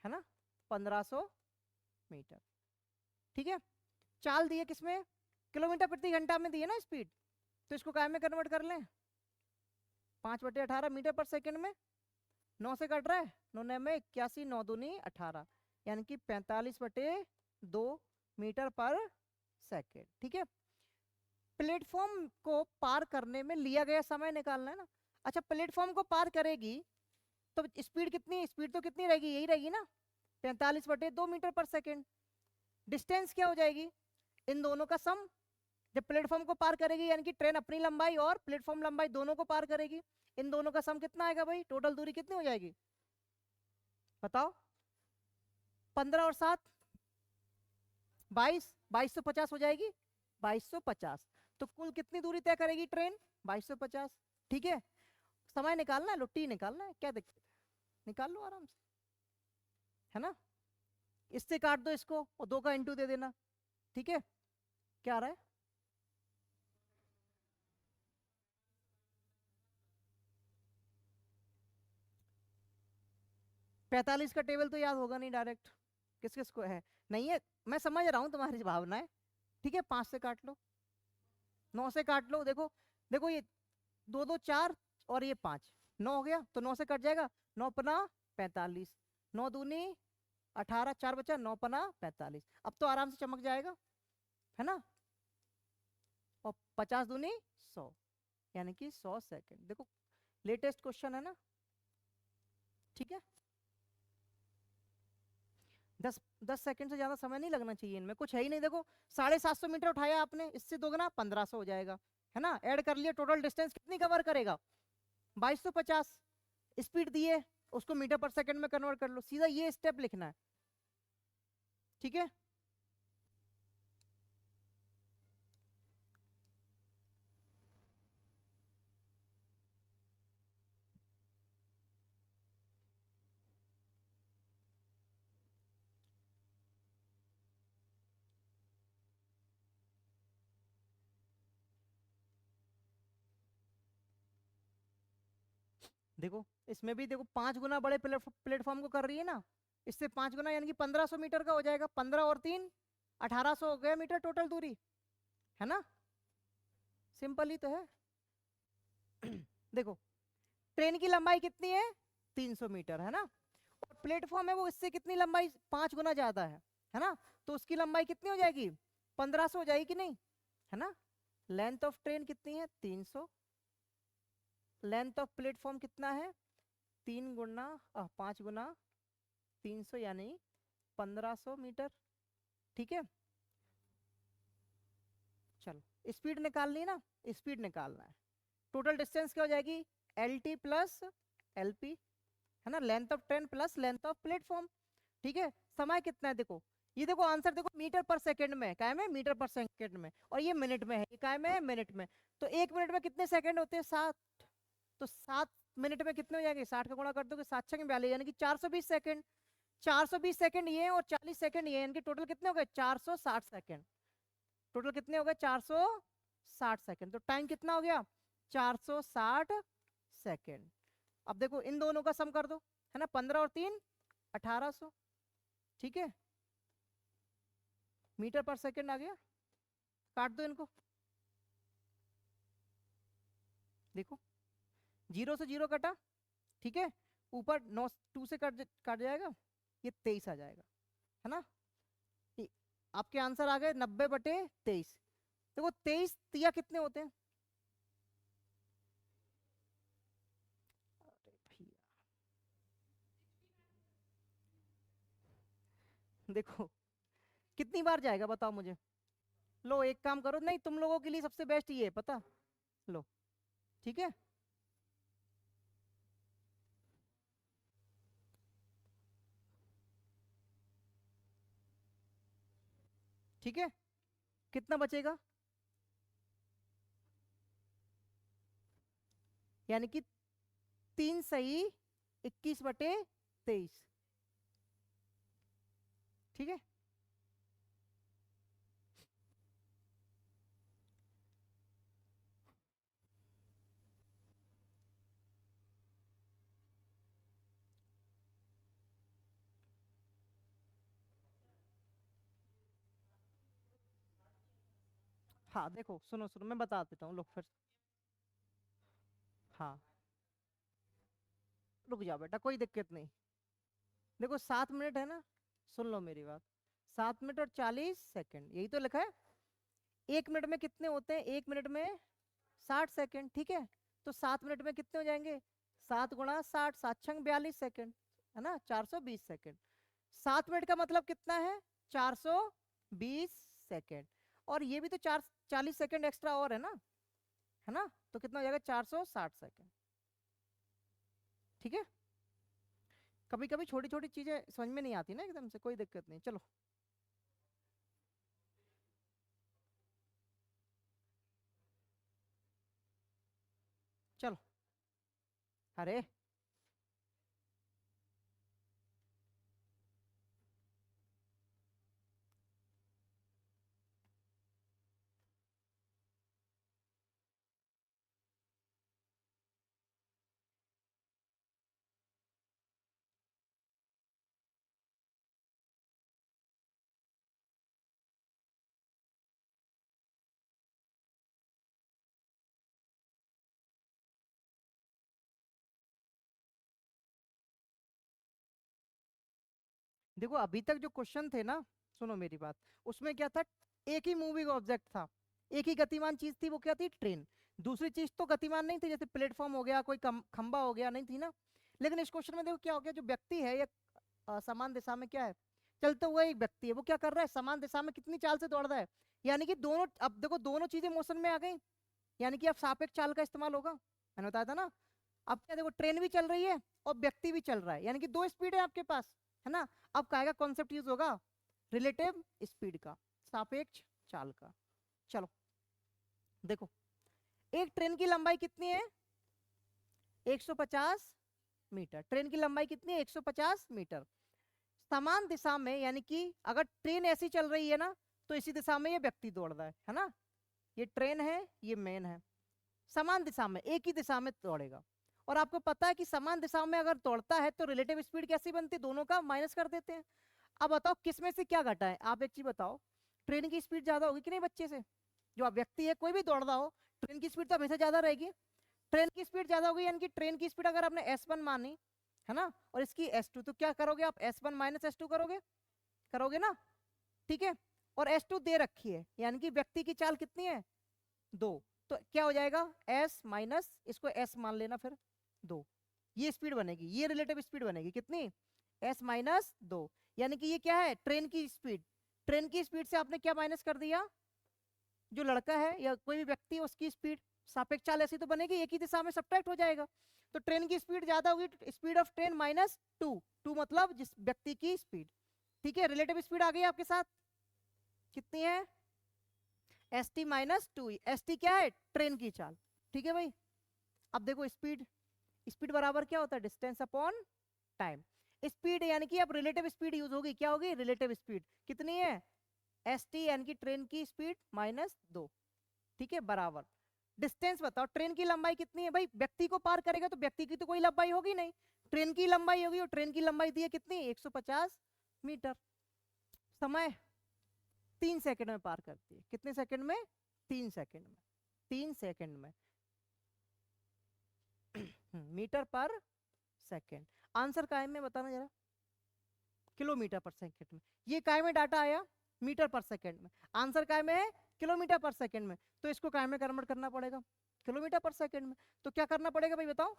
Speaker 1: है ना, 1500 मीटर। ठीक है, चाल दी है किसमें? किलोमीटर प्रति घंटा में दी है ना स्पीड, तो इसको काय में कन्वर्ट कर लें? 5/18 मीटर पर सेकंड में। 9 से कट रहा है, 9 में 81, 9 दूनी 18, यानी कि 45/2 मीटर पर सेकंड। ठीक है, प्लेटफॉर्म को पार करने में लिया गया समय निकालना है ना। अच्छा, प्लेटफॉर्म को पार करेगी तो स्पीड कितनी, स्पीड तो कितनी रहेगी? यही रहेगी ना, 45/2 मीटर पर सेकंड। डिस्टेंस क्या हो जाएगी? इन दोनों का सम। जब प्लेटफॉर्म को पार करेगी, यानी कि ट्रेन अपनी लंबाई और प्लेटफॉर्म लंबाई दोनों को पार करेगी, इन दोनों का सम कितना आएगा भाई? टोटल दूरी कितनी हो जाएगी बताओ? 15 और 7, 22, 2250 हो जाएगी। 2250। तो कुल कितनी दूरी तय करेगी ट्रेन? 2250। ठीक है, समय निकालना है, टी निकालना है, क्या दिक्कत है? निकाल लो आराम से, है ना? इससे काट दो इसको और 2 का इंटू दे देना। ठीक है, क्या आ रहा है? 45 का टेबल तो याद होगा नहीं डायरेक्ट, किस किस को है? नहीं है, मैं समझ रहा हूँ तुम्हारी भावनाएं। ठीक है, 5 से काट लो, 9 से काट लो। देखो देखो, ये 2 2 4 और ये 5, 9 हो गया, तो 9 से कट जाएगा। 9 पना 45, 9 दूनी 18, 4 बचा, 9 पना 45। अब तो आराम से चमक जाएगा, है ना? और 50 दूनी 100, यानी कि 100 सेकंड। देखो लेटेस्ट क्वेश्चन है ना। ठीक है, 10 10 सेकंड से ज्यादा समय नहीं लगना चाहिए इनमें, कुछ है ही नहीं। देखो 750 मीटर उठाया आपने, इससे दोगुना 1500 हो जाएगा, है ना? ऐड कर लिया, टोटल डिस्टेंस कितनी कवर करेगा? 2250। स्पीड दिए, उसको मीटर पर सेकंड में कन्वर्ट कर लो, सीधा ये स्टेप लिखना है। ठीक है, देखो इसमें भी देखो 5 गुना बड़े प्लेटफॉर्म को कर रही है ना, इससे 5 गुना, यानी कि 1500 मीटर का हो जाएगा। 15 और 3 1800 हो गया मीटर टोटल दूरी, है ना? सिंपल ही तो है। देखो ट्रेन की लंबाई कितनी है? 300 मीटर, है ना? और प्लेटफॉर्म है वो इससे कितनी लंबाई? 5 गुना ज्यादा है ना? तो उसकी लंबाई कितनी हो जाएगी? 1500 हो जाएगी कि नहीं, है ना? लेंथ ऑफ ट्रेन कितनी है? 300। लेंथ ऑफ प्लेटफॉर्म कितना है? 5 गुना 300, यानी 1500 मीटर। ठीक है, चलो स्पीड निकालनी है ना, स्पीड निकालना है। टोटल डिस्टेंस क्या हो जाएगी? L T plus L P, है ना? Length of train plus length of platform. ठीक है, समय कितना है? देखो ये, देखो आंसर देखो, मीटर पर सेकंड में, काय में? मीटर पर सेकंड में। और ये मिनट में है, ये काय में है? मिनट में। तो 1 मिनट में कितने सेकंड होते हैं? 7। तो 7 मिनट में कितने हो जाएंगे? 60 का गुणा कर दोगे, 7 6 42, यानी कि 420 सेकंड। 420 सेकंड ये और 40 सेकंड ये, यानी कि टोटल कितने हो गए? 460 सेकंड। टोटल कितने हो गए? 460 सेकंड। तो टाइम कितना हो गया? 460 सेकंड। अब देखो इन दोनों का सम कर दो, है ना? 15 और 3 1800। ठीक है, मीटर पर सेकंड आ गया। काट दो इनको, देखो 0 से 0 कटा। ठीक है, ऊपर 9 2 से कट जाएगा, ये 23 आ जाएगा, है ना? ये आपके आंसर आ गए 90/23। देखो 23 तिया कितने होते हैं? अरे भैया, देखो कितनी बार जाएगा बताओ मुझे? लो एक काम करो, नहीं तुम लोगों के लिए सबसे बेस्ट ये है पता, लो। ठीक है, ठीक है, कितना बचेगा, यानी कि 3 सही 21/23। ठीक है, हाँ देखो सुनो सुनो मैं बता देता हूँ, लोग फिर, हाँ रुक जाओ बेटा, कोई दिक्कत नहीं। देखो 7 मिनट है ना, सुन लो मेरी बात, 7 मिनट और 40 सेकंड यही तो लिखा है। 1 मिनट में कितने होते हैं, 1 मिनट में 60 सेकंड, ठीक है। तो 7 मिनट में कितने हो जाएंगे, 7 × 60, 7×6 = 42 सेकंड, है ना, 420 सेकंड। 7 मिनट का मतलब कितना है, 420 सेकंड। और ये भी तो 40 सेकंड एक्स्ट्रा और है ना, तो कितना हो जाएगा, 460 सेकंड। ठीक है, कभी कभी छोटी छोटी चीजें समझ में नहीं आती ना एकदम से, कोई दिक्कत नहीं, चलो। चलो, अरे देखो अभी तक जो क्वेश्चन थे ना, सुनो मेरी बात, उसमें क्या था, एक ही मूविंग ऑब्जेक्ट था, एक ही गतिमान चीज थी, वो क्या थी, ट्रेन। दूसरी चीज तो गतिमान नहीं थी, जैसे प्लेटफॉर्म हो गया, कोई खंबा हो गया, नहीं थी ना। लेकिन इस क्वेश्चन में देखो क्या हो गया, जो व्यक्ति है ये समान दिशा में क्या है, चलते हुए एक व्यक्ति है, वो क्या कर रहा है, समान दिशा में कितनी चाल से दौड़ रहा है, यानी कि दोनों, अब देखो दोनों चीजें मोशन में आ गई, यानी कि अब सापेक्ष चाल का इस्तेमाल होगा, मैंने बताया था ना। अब क्या देखो, ट्रेन भी चल रही है और व्यक्ति भी चल रहा है, यानी कि दो स्पीड है आपके पास, है ना। अब काहे का कॉन्सेप्ट यूज होगा, रिलेटिव स्पीड का, सापेक्ष चाल का। चलो देखो, एक ट्रेन की लंबाई कितनी है, 150 मीटर, ट्रेन की लंबाई कितनी है, 150 मीटर। समान दिशा में, यानी कि अगर ट्रेन ऐसी चल रही है ना, तो इसी दिशा में ये व्यक्ति दौड़ रहा है ना। ये ट्रेन है, ये मेन है, समान दिशा में एक ही दिशा में दौड़ेगा। और आपको पता है कि समान दिशा में अगर दौड़ता है तो रिलेटिव स्पीड कैसी बनती है, दोनों का माइनस कर देते हैं। अब बताओ किस में से क्या घटा है, आप एक चीज बताओ, ट्रेन की स्पीड ज्यादा होगी कि नहीं बच्चे से, जो आप व्यक्ति है कोई भी दौड़ रहा हो, ट्रेन की स्पीड तो हमेशा ज्यादा रहेगी। ट्रेन की स्पीड ज्यादा होगी, यानी कि ट्रेन की स्पीड अगर आपने S1 मानी, है ना, और इसकी S2, तो क्या करोगे आप, S1 - S2 करोगे, करोगे ना, ठीक है। और S2 दे रखी है, यानी कि व्यक्ति की चाल कितनी है, 2। तो क्या हो जाएगा, S माइनस, इसको S मान लेना फिर, 2। ये स्पीड बनेगी, ये रिलेटिव स्पीड बनेगी कितनी, S - 2, यानी कि ये क्या है, ट्रेन की स्पीड। ट्रेन की स्पीड से आपने क्या माइनस कर दिया, जो लड़का है या कोई भी व्यक्ति है उसकी स्पीड, सापेक्ष चाल ऐसी तो बनेगी, एक ही दिशा में सब्ट्रैक्ट हो जाएगा। तो ट्रेन की स्पीड ज्यादा होगी, स्पीड ऑफ ट्रेन -2, 2 मतलब जिस व्यक्ति की स्पीड। ठीक है, रिलेटिव स्पीड आ गई आपके साथ, कितनी है, ST - 2, ST क्या है, ट्रेन की चाल। ठीक है भाई, अब देखो स्पीड, स्पीड बराबर क्या होता है, डिस्टेंस अपॉन टाइम। स्पीड यानी कि अब रिलेटिव स्पीड यूज होगी, क्या होगी, रिलेटिव स्पीड कितनी है, ST यानी कि ट्रेन की स्पीड -2, ठीक है, बराबर डिस्टेंस बताओ, ट्रेन की लंबाई कितनी है भाई, व्यक्ति को पार करेगा तो व्यक्ति की तो कोई लंबाई होगी नहीं, ट्रेन की लंबाई होगी, और ट्रेन की लंबाई दी है कितनी, 150 मीटर। समय 3 सेकंड में पार करती है, कितने सेकंड में, 3 सेकंड में, 3 सेकंड में। मीटर पर सेकंड, आंसर काय में बताना जरा, किलोमीटर पर सेकंड में। ये काय में डाटा आया, मीटर पर सेकंड में, आंसर काय में है, किलोमीटर पर सेकंड में। तो इसको काय में कन्वर्ट करना पड़ेगा, किलोमीटर पर सेकंड में। तो क्या करना पड़ेगा भाई बताओ,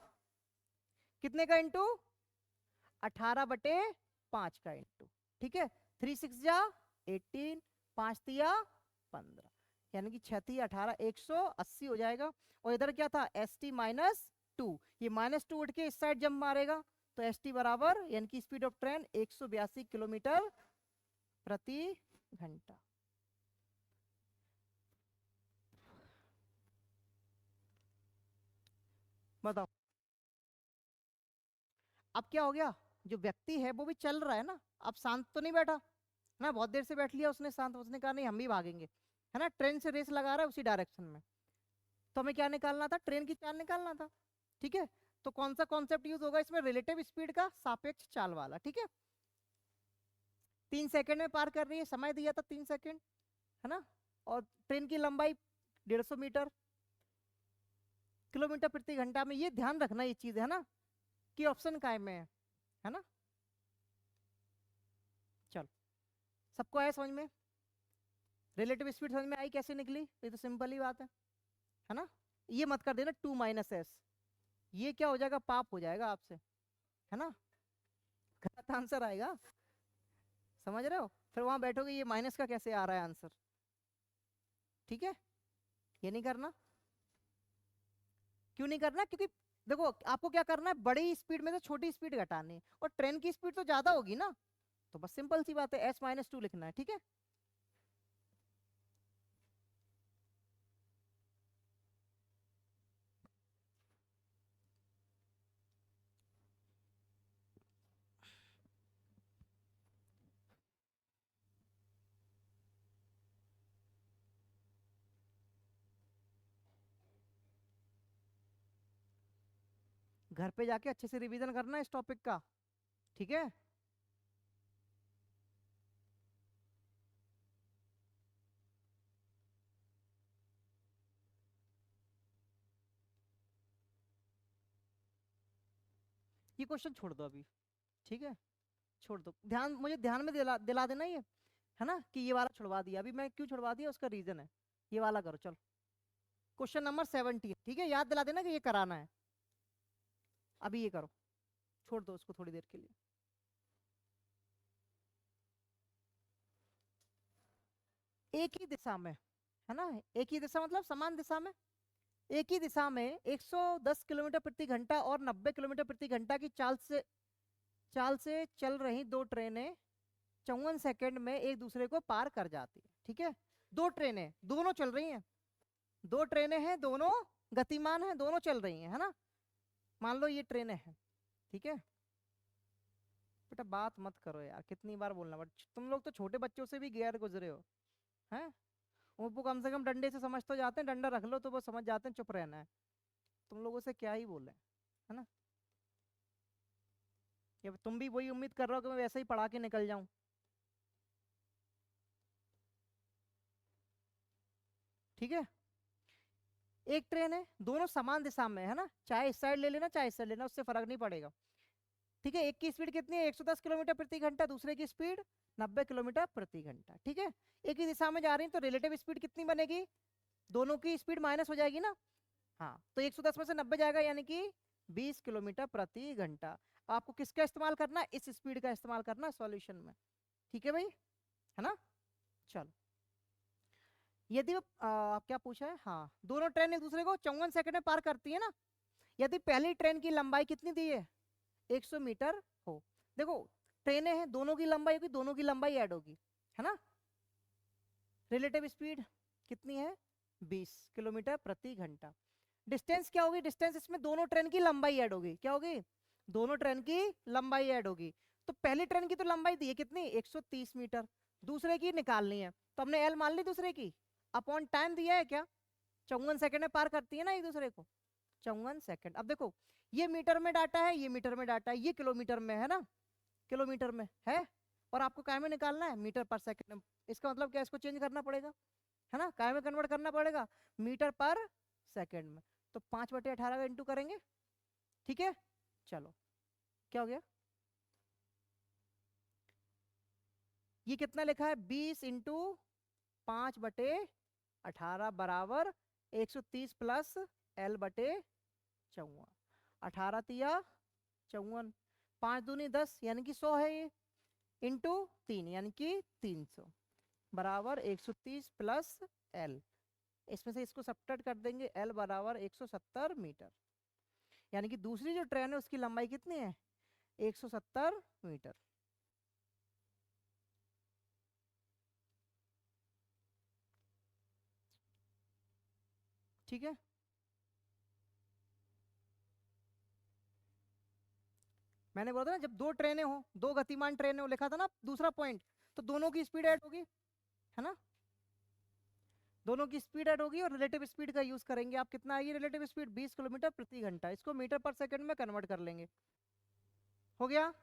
Speaker 1: कितने का इंटू, 18/5 का इंटू, ठीक है, 3 6 जा 18, 5 तिया 15, यानी कि 6 तिया 18, 180 हो जाएगा। और इधर क्या था, ST - 2, ये -2 उठ के इस साइड जंप मारेगा, तो ST बराबर, यानी कि स्पीड ऑफ ट्रेन 182 किलोमीटर प्रति घंटा। बताओ। अब क्या हो गया, जो व्यक्ति है वो भी चल रहा है ना, अब शांत तो नहीं बैठा ना, बहुत देर से बैठ लिया उसने शांत, उसने कहा नहीं हम भी भागेंगे, है ना, ट्रेन से रेस लगा रहा है उसी डायरेक्शन में। तो हमें क्या निकालना था, ट्रेन की चाल निकालना था। ठीक है, तो कौन सा कॉन्सेप्ट यूज होगा इसमें, रिलेटिव स्पीड का, सापेक्ष चाल वाला। ठीक है, 3 सेकंड में पार कर रही है, समय दिया था 3 सेकंड, है ना, और ट्रेन की लंबाई 150 मीटर, किलोमीटर प्रति घंटा में। ये ध्यान रखना ये चीज, है ना, कि ऑप्शन काय में है ना। चलो, सबको आया समझ में, रिलेटिव स्पीड समझ में आई कैसे निकली, ये तो सिंपल ही बात है ना। ये मत कर देना 2 - s, ये क्या हो जाएगा, पाप हो जाएगा आपसे, है ना, गलत आंसर आएगा, समझ रहे हो, फिर वहां बैठोगे ये माइनस का कैसे आ रहा है आंसर। ठीक है, ये नहीं करना। क्यों नहीं करना, क्योंकि देखो आपको क्या करना है, बड़ी स्पीड में से छोटी स्पीड घटानी है, और ट्रेन की स्पीड तो ज्यादा होगी ना, तो बस सिंपल सी बात है, S - 2 लिखना है। ठीक है, घर पे जाके अच्छे से रिवीजन करना है इस टॉपिक का। ठीक है, ये क्वेश्चन छोड़ दो अभी। ठीक है, छोड़ दो, ध्यान मुझे ध्यान में दिला दिला देना ये, है ना, कि ये वाला छुड़वा दिया, अभी मैं क्यों छुड़वा दिया उसका रीजन है, ये वाला करो चलो। क्वेश्चन नंबर 17, ठीक है, याद दिला देना कि ये कराना है, अभी ये करो, छोड़ दो उसको थोड़ी देर के लिए। एक ही दिशा में, है ना, एक ही दिशा मतलब समान दिशा में, एक ही दिशा में 110 किलोमीटर प्रति घंटा और 90 किलोमीटर प्रति घंटा की चाल से चल रही दो ट्रेनें 54 सेकंड में एक दूसरे को पार कर जाती है। ठीक है, दो ट्रेनें दोनों चल रही हैं, दो ट्रेनें हैं दोनों गतिमान हैं, दोनों चल रही हैं, है ना, मान लो ये ट्रेनें हैं। ठीक है, बेटा बात मत करो यार, कितनी बार बोलना, बट तुम लोग तो छोटे बच्चों से भी गैर गुजरे हो, हैं, वो कम से कम डंडे से समझ तो जाते हैं, डंडा रख लो तो वो समझ जाते हैं चुप रहना है, तुम लोगों से क्या ही बोले, है ना। या तुम भी वही उम्मीद कर रहे हो कि मैं वैसे ही पढ़ा के निकल जाऊं। ठीक है, एक ट्रेन है, दोनों समान दिशा में, है ना, चाहे इस साइड ले लेना चाहे इस साइड लेना, उससे फर्क नहीं पड़ेगा। ठीक है, एक की स्पीड कितनी है, 110 किलोमीटर प्रति घंटा, दूसरे की स्पीड 90 किलोमीटर प्रति घंटा। ठीक है, एक ही दिशा में जा रही है तो रिलेटिव स्पीड कितनी बनेगी, दोनों की स्पीड माइनस हो जाएगी ना। हाँ, तो 110 में से 90 जाएगा, यानी कि 20 किलोमीटर प्रति घंटा। आपको किसका इस्तेमाल करना है, इस स्पीड का इस्तेमाल करना है सॉल्यूशन में। ठीक है भाई, है ना। चलो, यदि क्या पूछा है, हाँ, दोनों ट्रेन एक दूसरे को 54 सेकंड में पार करती है ना, यदि पहली ट्रेन की लंबाई कितनी दी है, 100 मीटर हो। देखो, ट्रेनें हैं, दोनों की लंबाई होगी, दोनों की लंबाई ऐड होगी, है ना। रिलेटिव स्पीड कितनी है, 20 किलोमीटर प्रति घंटा। डिस्टेंस क्या होगी, डिस्टेंस इसमें दोनों ट्रेन की लंबाई ऐड होगी, क्या होगी, दोनों ट्रेन की लंबाई ऐड होगी। तो पहली ट्रेन की तो लंबाई दी है कितनी, 130 मीटर, दूसरे की निकालनी है, तो हमने एल मान ली दूसरे की, अपॉन टाइम दिया है क्या, 54 सेकंड में पार करती है ना एक दूसरे को, 54 सेकंड। अब देखो, ये मीटर में डाटा है, ये मीटर में डाटा है, ये किलोमीटर में है ना, किलोमीटर में है, और आपको काय में निकालना है, मीटर पर सेकंड। इसका मतलब क्या, इसको चेंज करना पड़ेगा, है ना, काय में कन्वर्ट करना पड़ेगा, मीटर पर सेकंड में। तो 5/18 का इंटू करेंगे। ठीक है, चलो, क्या हो गया, ये कितना लिखा है, 20 × 5/18 बराबर 130 प्लस L/54। 18 × 3 = 54, 5 दूनी 10 यानी कि 100 है ये, इंटू 3 यानी कि 300 बराबर 130 प्लस L। इसमें से इसको सब्ट्रैक्ट कर देंगे, L बराबर 170 मीटर, यानी कि दूसरी जो ट्रेन है उसकी लंबाई कितनी है, 170 मीटर। ठीक है, मैंने बोला था ना, जब दो ट्रेनें हो, दो गतिमान ट्रेनें हो, लिखा था ना दूसरा पॉइंट, तो दोनों की स्पीड ऐड होगी, है ना, दोनों की स्पीड ऐड होगी और रिलेटिव स्पीड का यूज करेंगे। आप कितना आएगी रिलेटिव स्पीड? 20 किलोमीटर प्रति घंटा। इसको मीटर पर सेकंड में कन्वर्ट कर लेंगे। हो गया?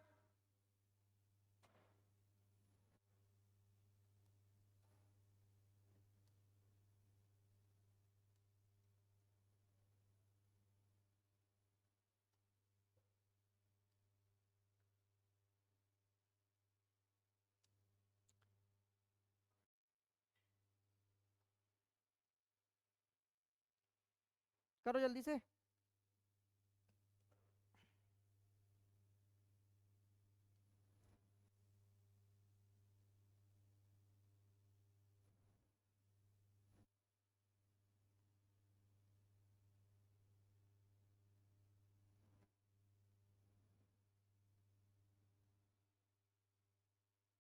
Speaker 1: करो जल्दी से।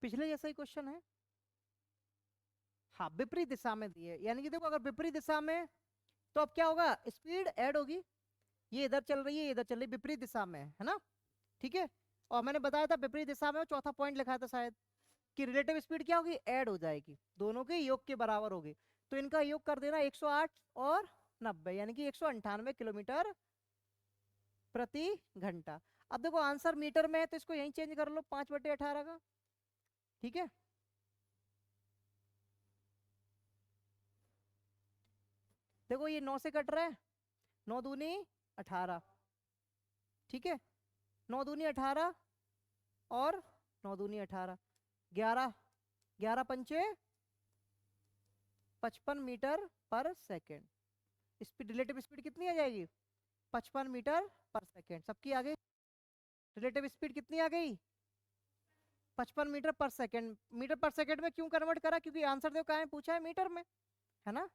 Speaker 1: पिछले जैसा ही क्वेश्चन है। हाँ, विपरीत दिशा में दिए, यानी कि देखो अगर विपरीत दिशा में, तो अब क्या होगा, स्पीड ऐड होगी। ये इधर चल रही है, ये इधर चल रही है, विपरीत दिशा में है ना, ठीक है। और मैंने बताया था विपरीत दिशा में, चौथा पॉइंट लिखा था शायद, कि रिलेटिव स्पीड क्या होगी, ऐड हो जाएगी, दोनों के योग के बराबर होगी। तो इनका योग कर देना 108 और 90, यानी कि 198 किलोमीटर प्रति घंटा। अब देखो आंसर मीटर में है, तो इसको यहीं चेंज कर लो, 5/18 का, ठीक है। देखो ये 9 से कट रहा है, 9 दूनी 18, ठीक है, 9 दूनी 18 और 9 दूनी 18, 11, 11 पंचे 55 मीटर पर सेकेंड। स्पीड, रिलेटिव स्पीड कितनी आ जाएगी, 55 मीटर पर सेकेंड। सबकी आ गई रिलेटिव स्पीड, कितनी आ गई, 55 मीटर पर सेकेंड। मीटर पर सेकेंड में क्यों कन्वर्ट करा, क्योंकि आंसर देखो कहाँ है, पूछा है मीटर में, है ना।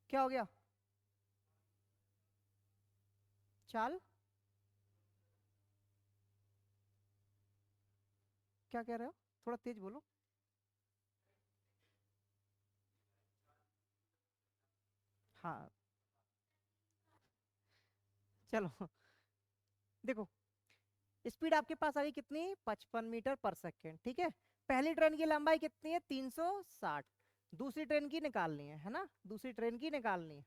Speaker 1: क्या हो गया, चाल, क्या कह रहे हो, थोड़ा तेज बोलो। हाँ, चलो देखो, स्पीड आपके पास आ गई कितनी, 55 मीटर पर सेकेंड, ठीक है। पहली ट्रेन की लंबाई कितनी है, 360। दूसरी ट्रेन की निकालनी है ना, दूसरी ट्रेन की निकालनी है,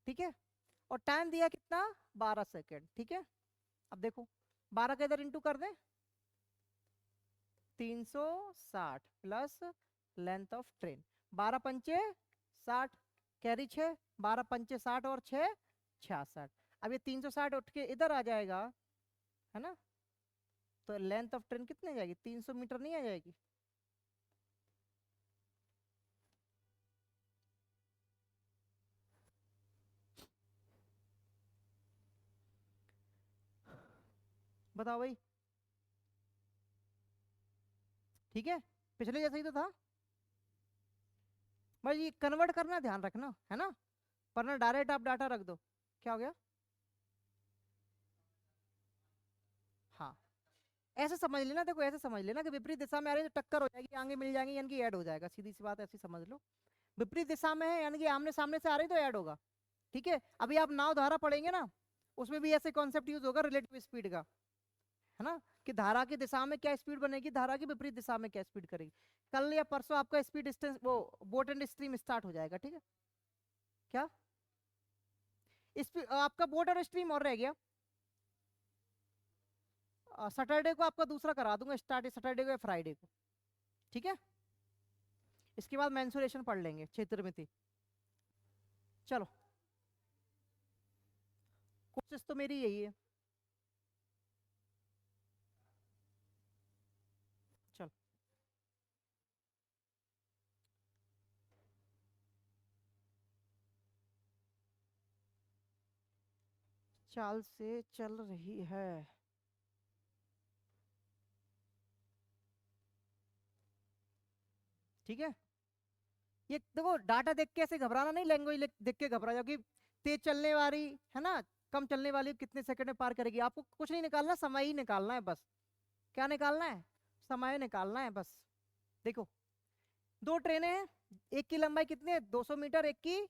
Speaker 1: ठीक है। और टाइम दिया कितना, 12 सेकेंड, ठीक है। अब देखो 12 का इधर इंटू कर दें, 360 प्लस लेंथ ऑफ ट्रेन, 12 पंचे 60, कैरी 6, 12 पंचे 60 और 6 66। अब ये 360 उठ के इधर आ जाएगा, है ना, तो लेंथ ऑफ ट्रेन कितनी आ जाएगी, 300 मीटर नहीं आ जाएगी। बताओ भाई, ठीक है, पिछले जैसा ही तो था। भाई ये कन्वर्ट करना ध्यान रखना, है ना, वरना डायरेक्ट आप डाटा रख दो। क्या हो गया, हाँ, ऐसे समझ लेना, देखो ऐसे समझ लेना कि विपरीत दिशा में आ रही है तो टक्कर हो जाएगी, आगे मिल जाएंगे, यानी कि ऐड हो जाएगा, सीधी सी बात, ऐसी समझ लो। विपरीत दिशा में है, यानी कि आमने सामने से आ रही तो ऐड होगा, ठीक है। अभी आप नाव धारा पढ़ेंगे ना, उसमें भी ऐसे कॉन्सेप्ट यूज होगा रिलेटिव स्पीड का, है ना, कि धारा की दिशा में क्या स्पीड बनेगी, धारा की विपरीत दिशा में क्या स्पीड करेगी। कल या परसों आपका स्पीड डिस्टेंस, वो बोट एंड स्ट्रीम स्टार्ट हो जाएगा, ठीक है। क्या आपका बोट और स्ट्रीम और रह गया, सैटरडे को आपका दूसरा करा दूंगा स्टार्ट, सैटरडे को या फ्राइडे को, ठीक है। इसके बाद मेंसुरेशन पढ़ लेंगे, क्षेत्रमिति। चलो, कोशिश तो मेरी यही है। चलो, चाल से चल रही है, ठीक है। ये देखो डाटा देख के ऐसे घबराना नहीं, लैंग्वेज देख के घबरा जाओ कि तेज चलने वाली, है ना, कम चलने वाली कितने सेकंड में पार करेगी। आपको कुछ नहीं निकालना, समय ही निकालना है बस। क्या निकालना है, समय निकालना है बस। देखो दो ट्रेनें हैं, एक की लंबाई कितनी है, 200 मीटर, एक की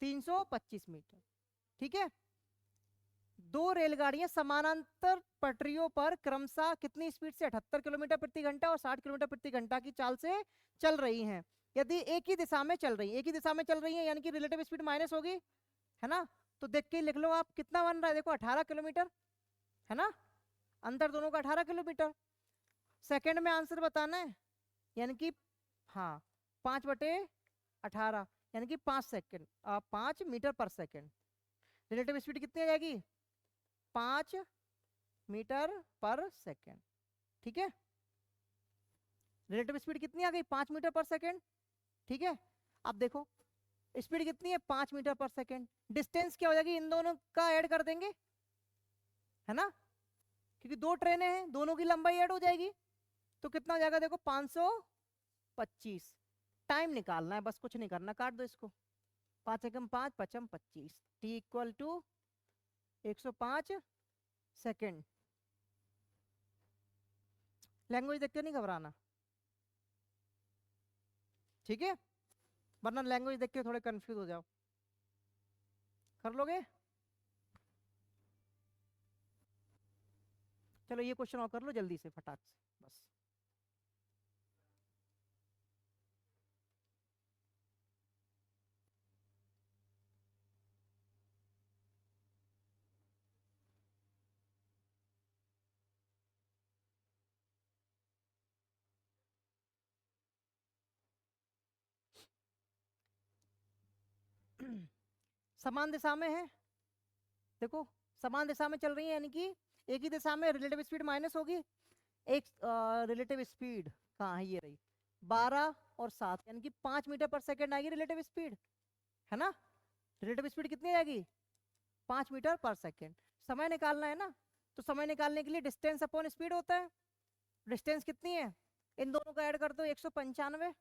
Speaker 1: 325 मीटर, ठीक है। दो रेलगाड़ियां समानांतर पटरियों पर क्रमशः कितनी स्पीड से 78 किलोमीटर प्रति घंटा और 60 किलोमीटर प्रति घंटा की चाल से चल रही हैं। यदि एक ही दिशा में चल रही है, एक ही दिशा में चल रही है यानी कि रिलेटिव स्पीड माइनस होगी, है ना। तो देख के लिख लो आप कितना बन रहा है, देखो 18 किलोमीटर, है ना, अंतर दोनों का 18 किलोमीटर। सेकंड में आंसर बताना है, यानी कि हाँ 5/18 यानी कि 5 सेकंड 5 मीटर पर सेकंड। रिलेटिव स्पीड कितनी आ जाएगी, 5 मीटर पर सेकंड। ठीक है, रिलेटिव स्पीड कितनी आ गई, 5 मीटर पर सेकंड। ठीक है, अब देखो स्पीड कितनी है, 5 मीटर पर सेकंड। डिस्टेंस क्या हो जाएगी, इन दोनों का ऐड कर देंगे, है ना, क्योंकि दो ट्रेनें हैं, दोनों की लंबाई ऐड हो जाएगी। तो कितना हो जाएगा, देखो 525। टाइम निकालना है बस, कुछ नहीं करना, काट दो इसको। 5 एकम 5 पचम 25, t equal to 105 second. Language देख के नहीं घबराना, ठीक है, वरना लैंग्वेज देख के थोड़े कंफ्यूज हो जाओ। कर लोगे, चलो ये क्वेश्चन और कर लो जल्दी से फटाक से बस। समान दिशा में है, देखो समान दिशा में चल रही है, यानी कि एक ही दिशा में रिलेटिव स्पीड माइनस होगी। एक रिलेटिव स्पीड कहाँ है, ये रही 12 और 7 यानी कि 5 मीटर पर सेकेंड आएगी रिलेटिव स्पीड, है ना। रिलेटिव स्पीड कितनी आएगी, 5 मीटर पर सेकेंड। समय निकालना है ना, तो समय निकालने के लिए डिस्टेंस अपॉन स्पीड होता है। डिस्टेंस कितनी है, इन दोनों का ऐड कर दो, 195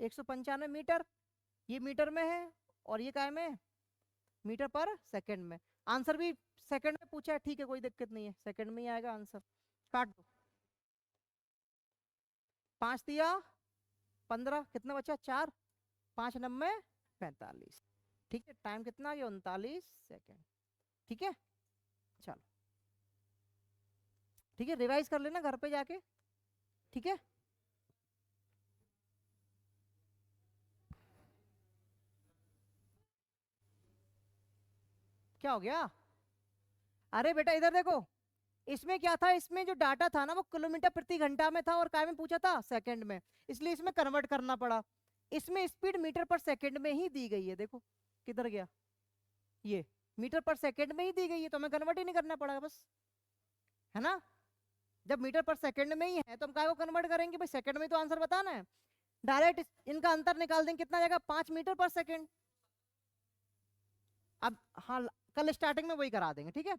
Speaker 1: 195 मीटर, ये मीटर में है और ये काय में है, मीटर पर सेकंड में। आंसर भी सेकंड में पूछा है, ठीक है कोई दिक्कत नहीं है, सेकंड में ही आएगा आंसर। काट दो, 5 दिया 15, कितना बचा 4, 5 9 45। ठीक है, टाइम कितना आ गया, 39 सेकेंड। ठीक है, चलो ठीक है, रिवाइज कर लेना घर पे जाके, ठीक है। क्या हो गया, अरे बेटा इधर देखो, इसमें क्या था, इसमें जो डाटा था ना वो किलोमीटर प्रति घंटा में था और काय में पूछा था, सेकंड में, इसलिए इसमें कन्वर्ट करना पड़ा। इसमें स्पीड मीटर पर सेकंड में ही दी गई है, देखो किधर गया, ये मीटर पर सेकंड में ही दी गई है, तो हमें कन्वर्ट ही नहीं करना पड़ा बस, है ना। जब मीटर पर सेकंड में ही है तो हम काय को कन्वर्ट करेंगे, भाई सेकंड में तो आंसर बताना है। डायरेक्ट इनका अंतर निकाल देंगे, कितना जाएगा, 5 मीटर पर सेकंड। अब हाँ, कल स्टार्टिंग में वही करा देंगे, ठीक है।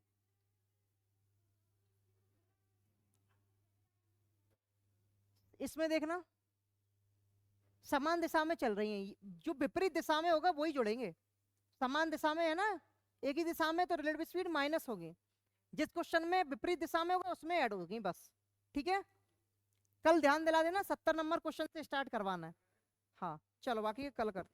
Speaker 1: इसमें देखना समान दिशा में चल रही हैं, जो विपरीत दिशा में होगा वही जुड़ेंगे। समान दिशा में है ना, एक ही दिशा में, तो रिलेटिव स्पीड माइनस होगी। जिस क्वेश्चन में विपरीत दिशा में होगा उसमें ऐड होगी बस, ठीक है। कल ध्यान दिला देना, 70 नंबर क्वेश्चन से स्टार्ट करवाना है। हाँ चलो, बाकी कल कर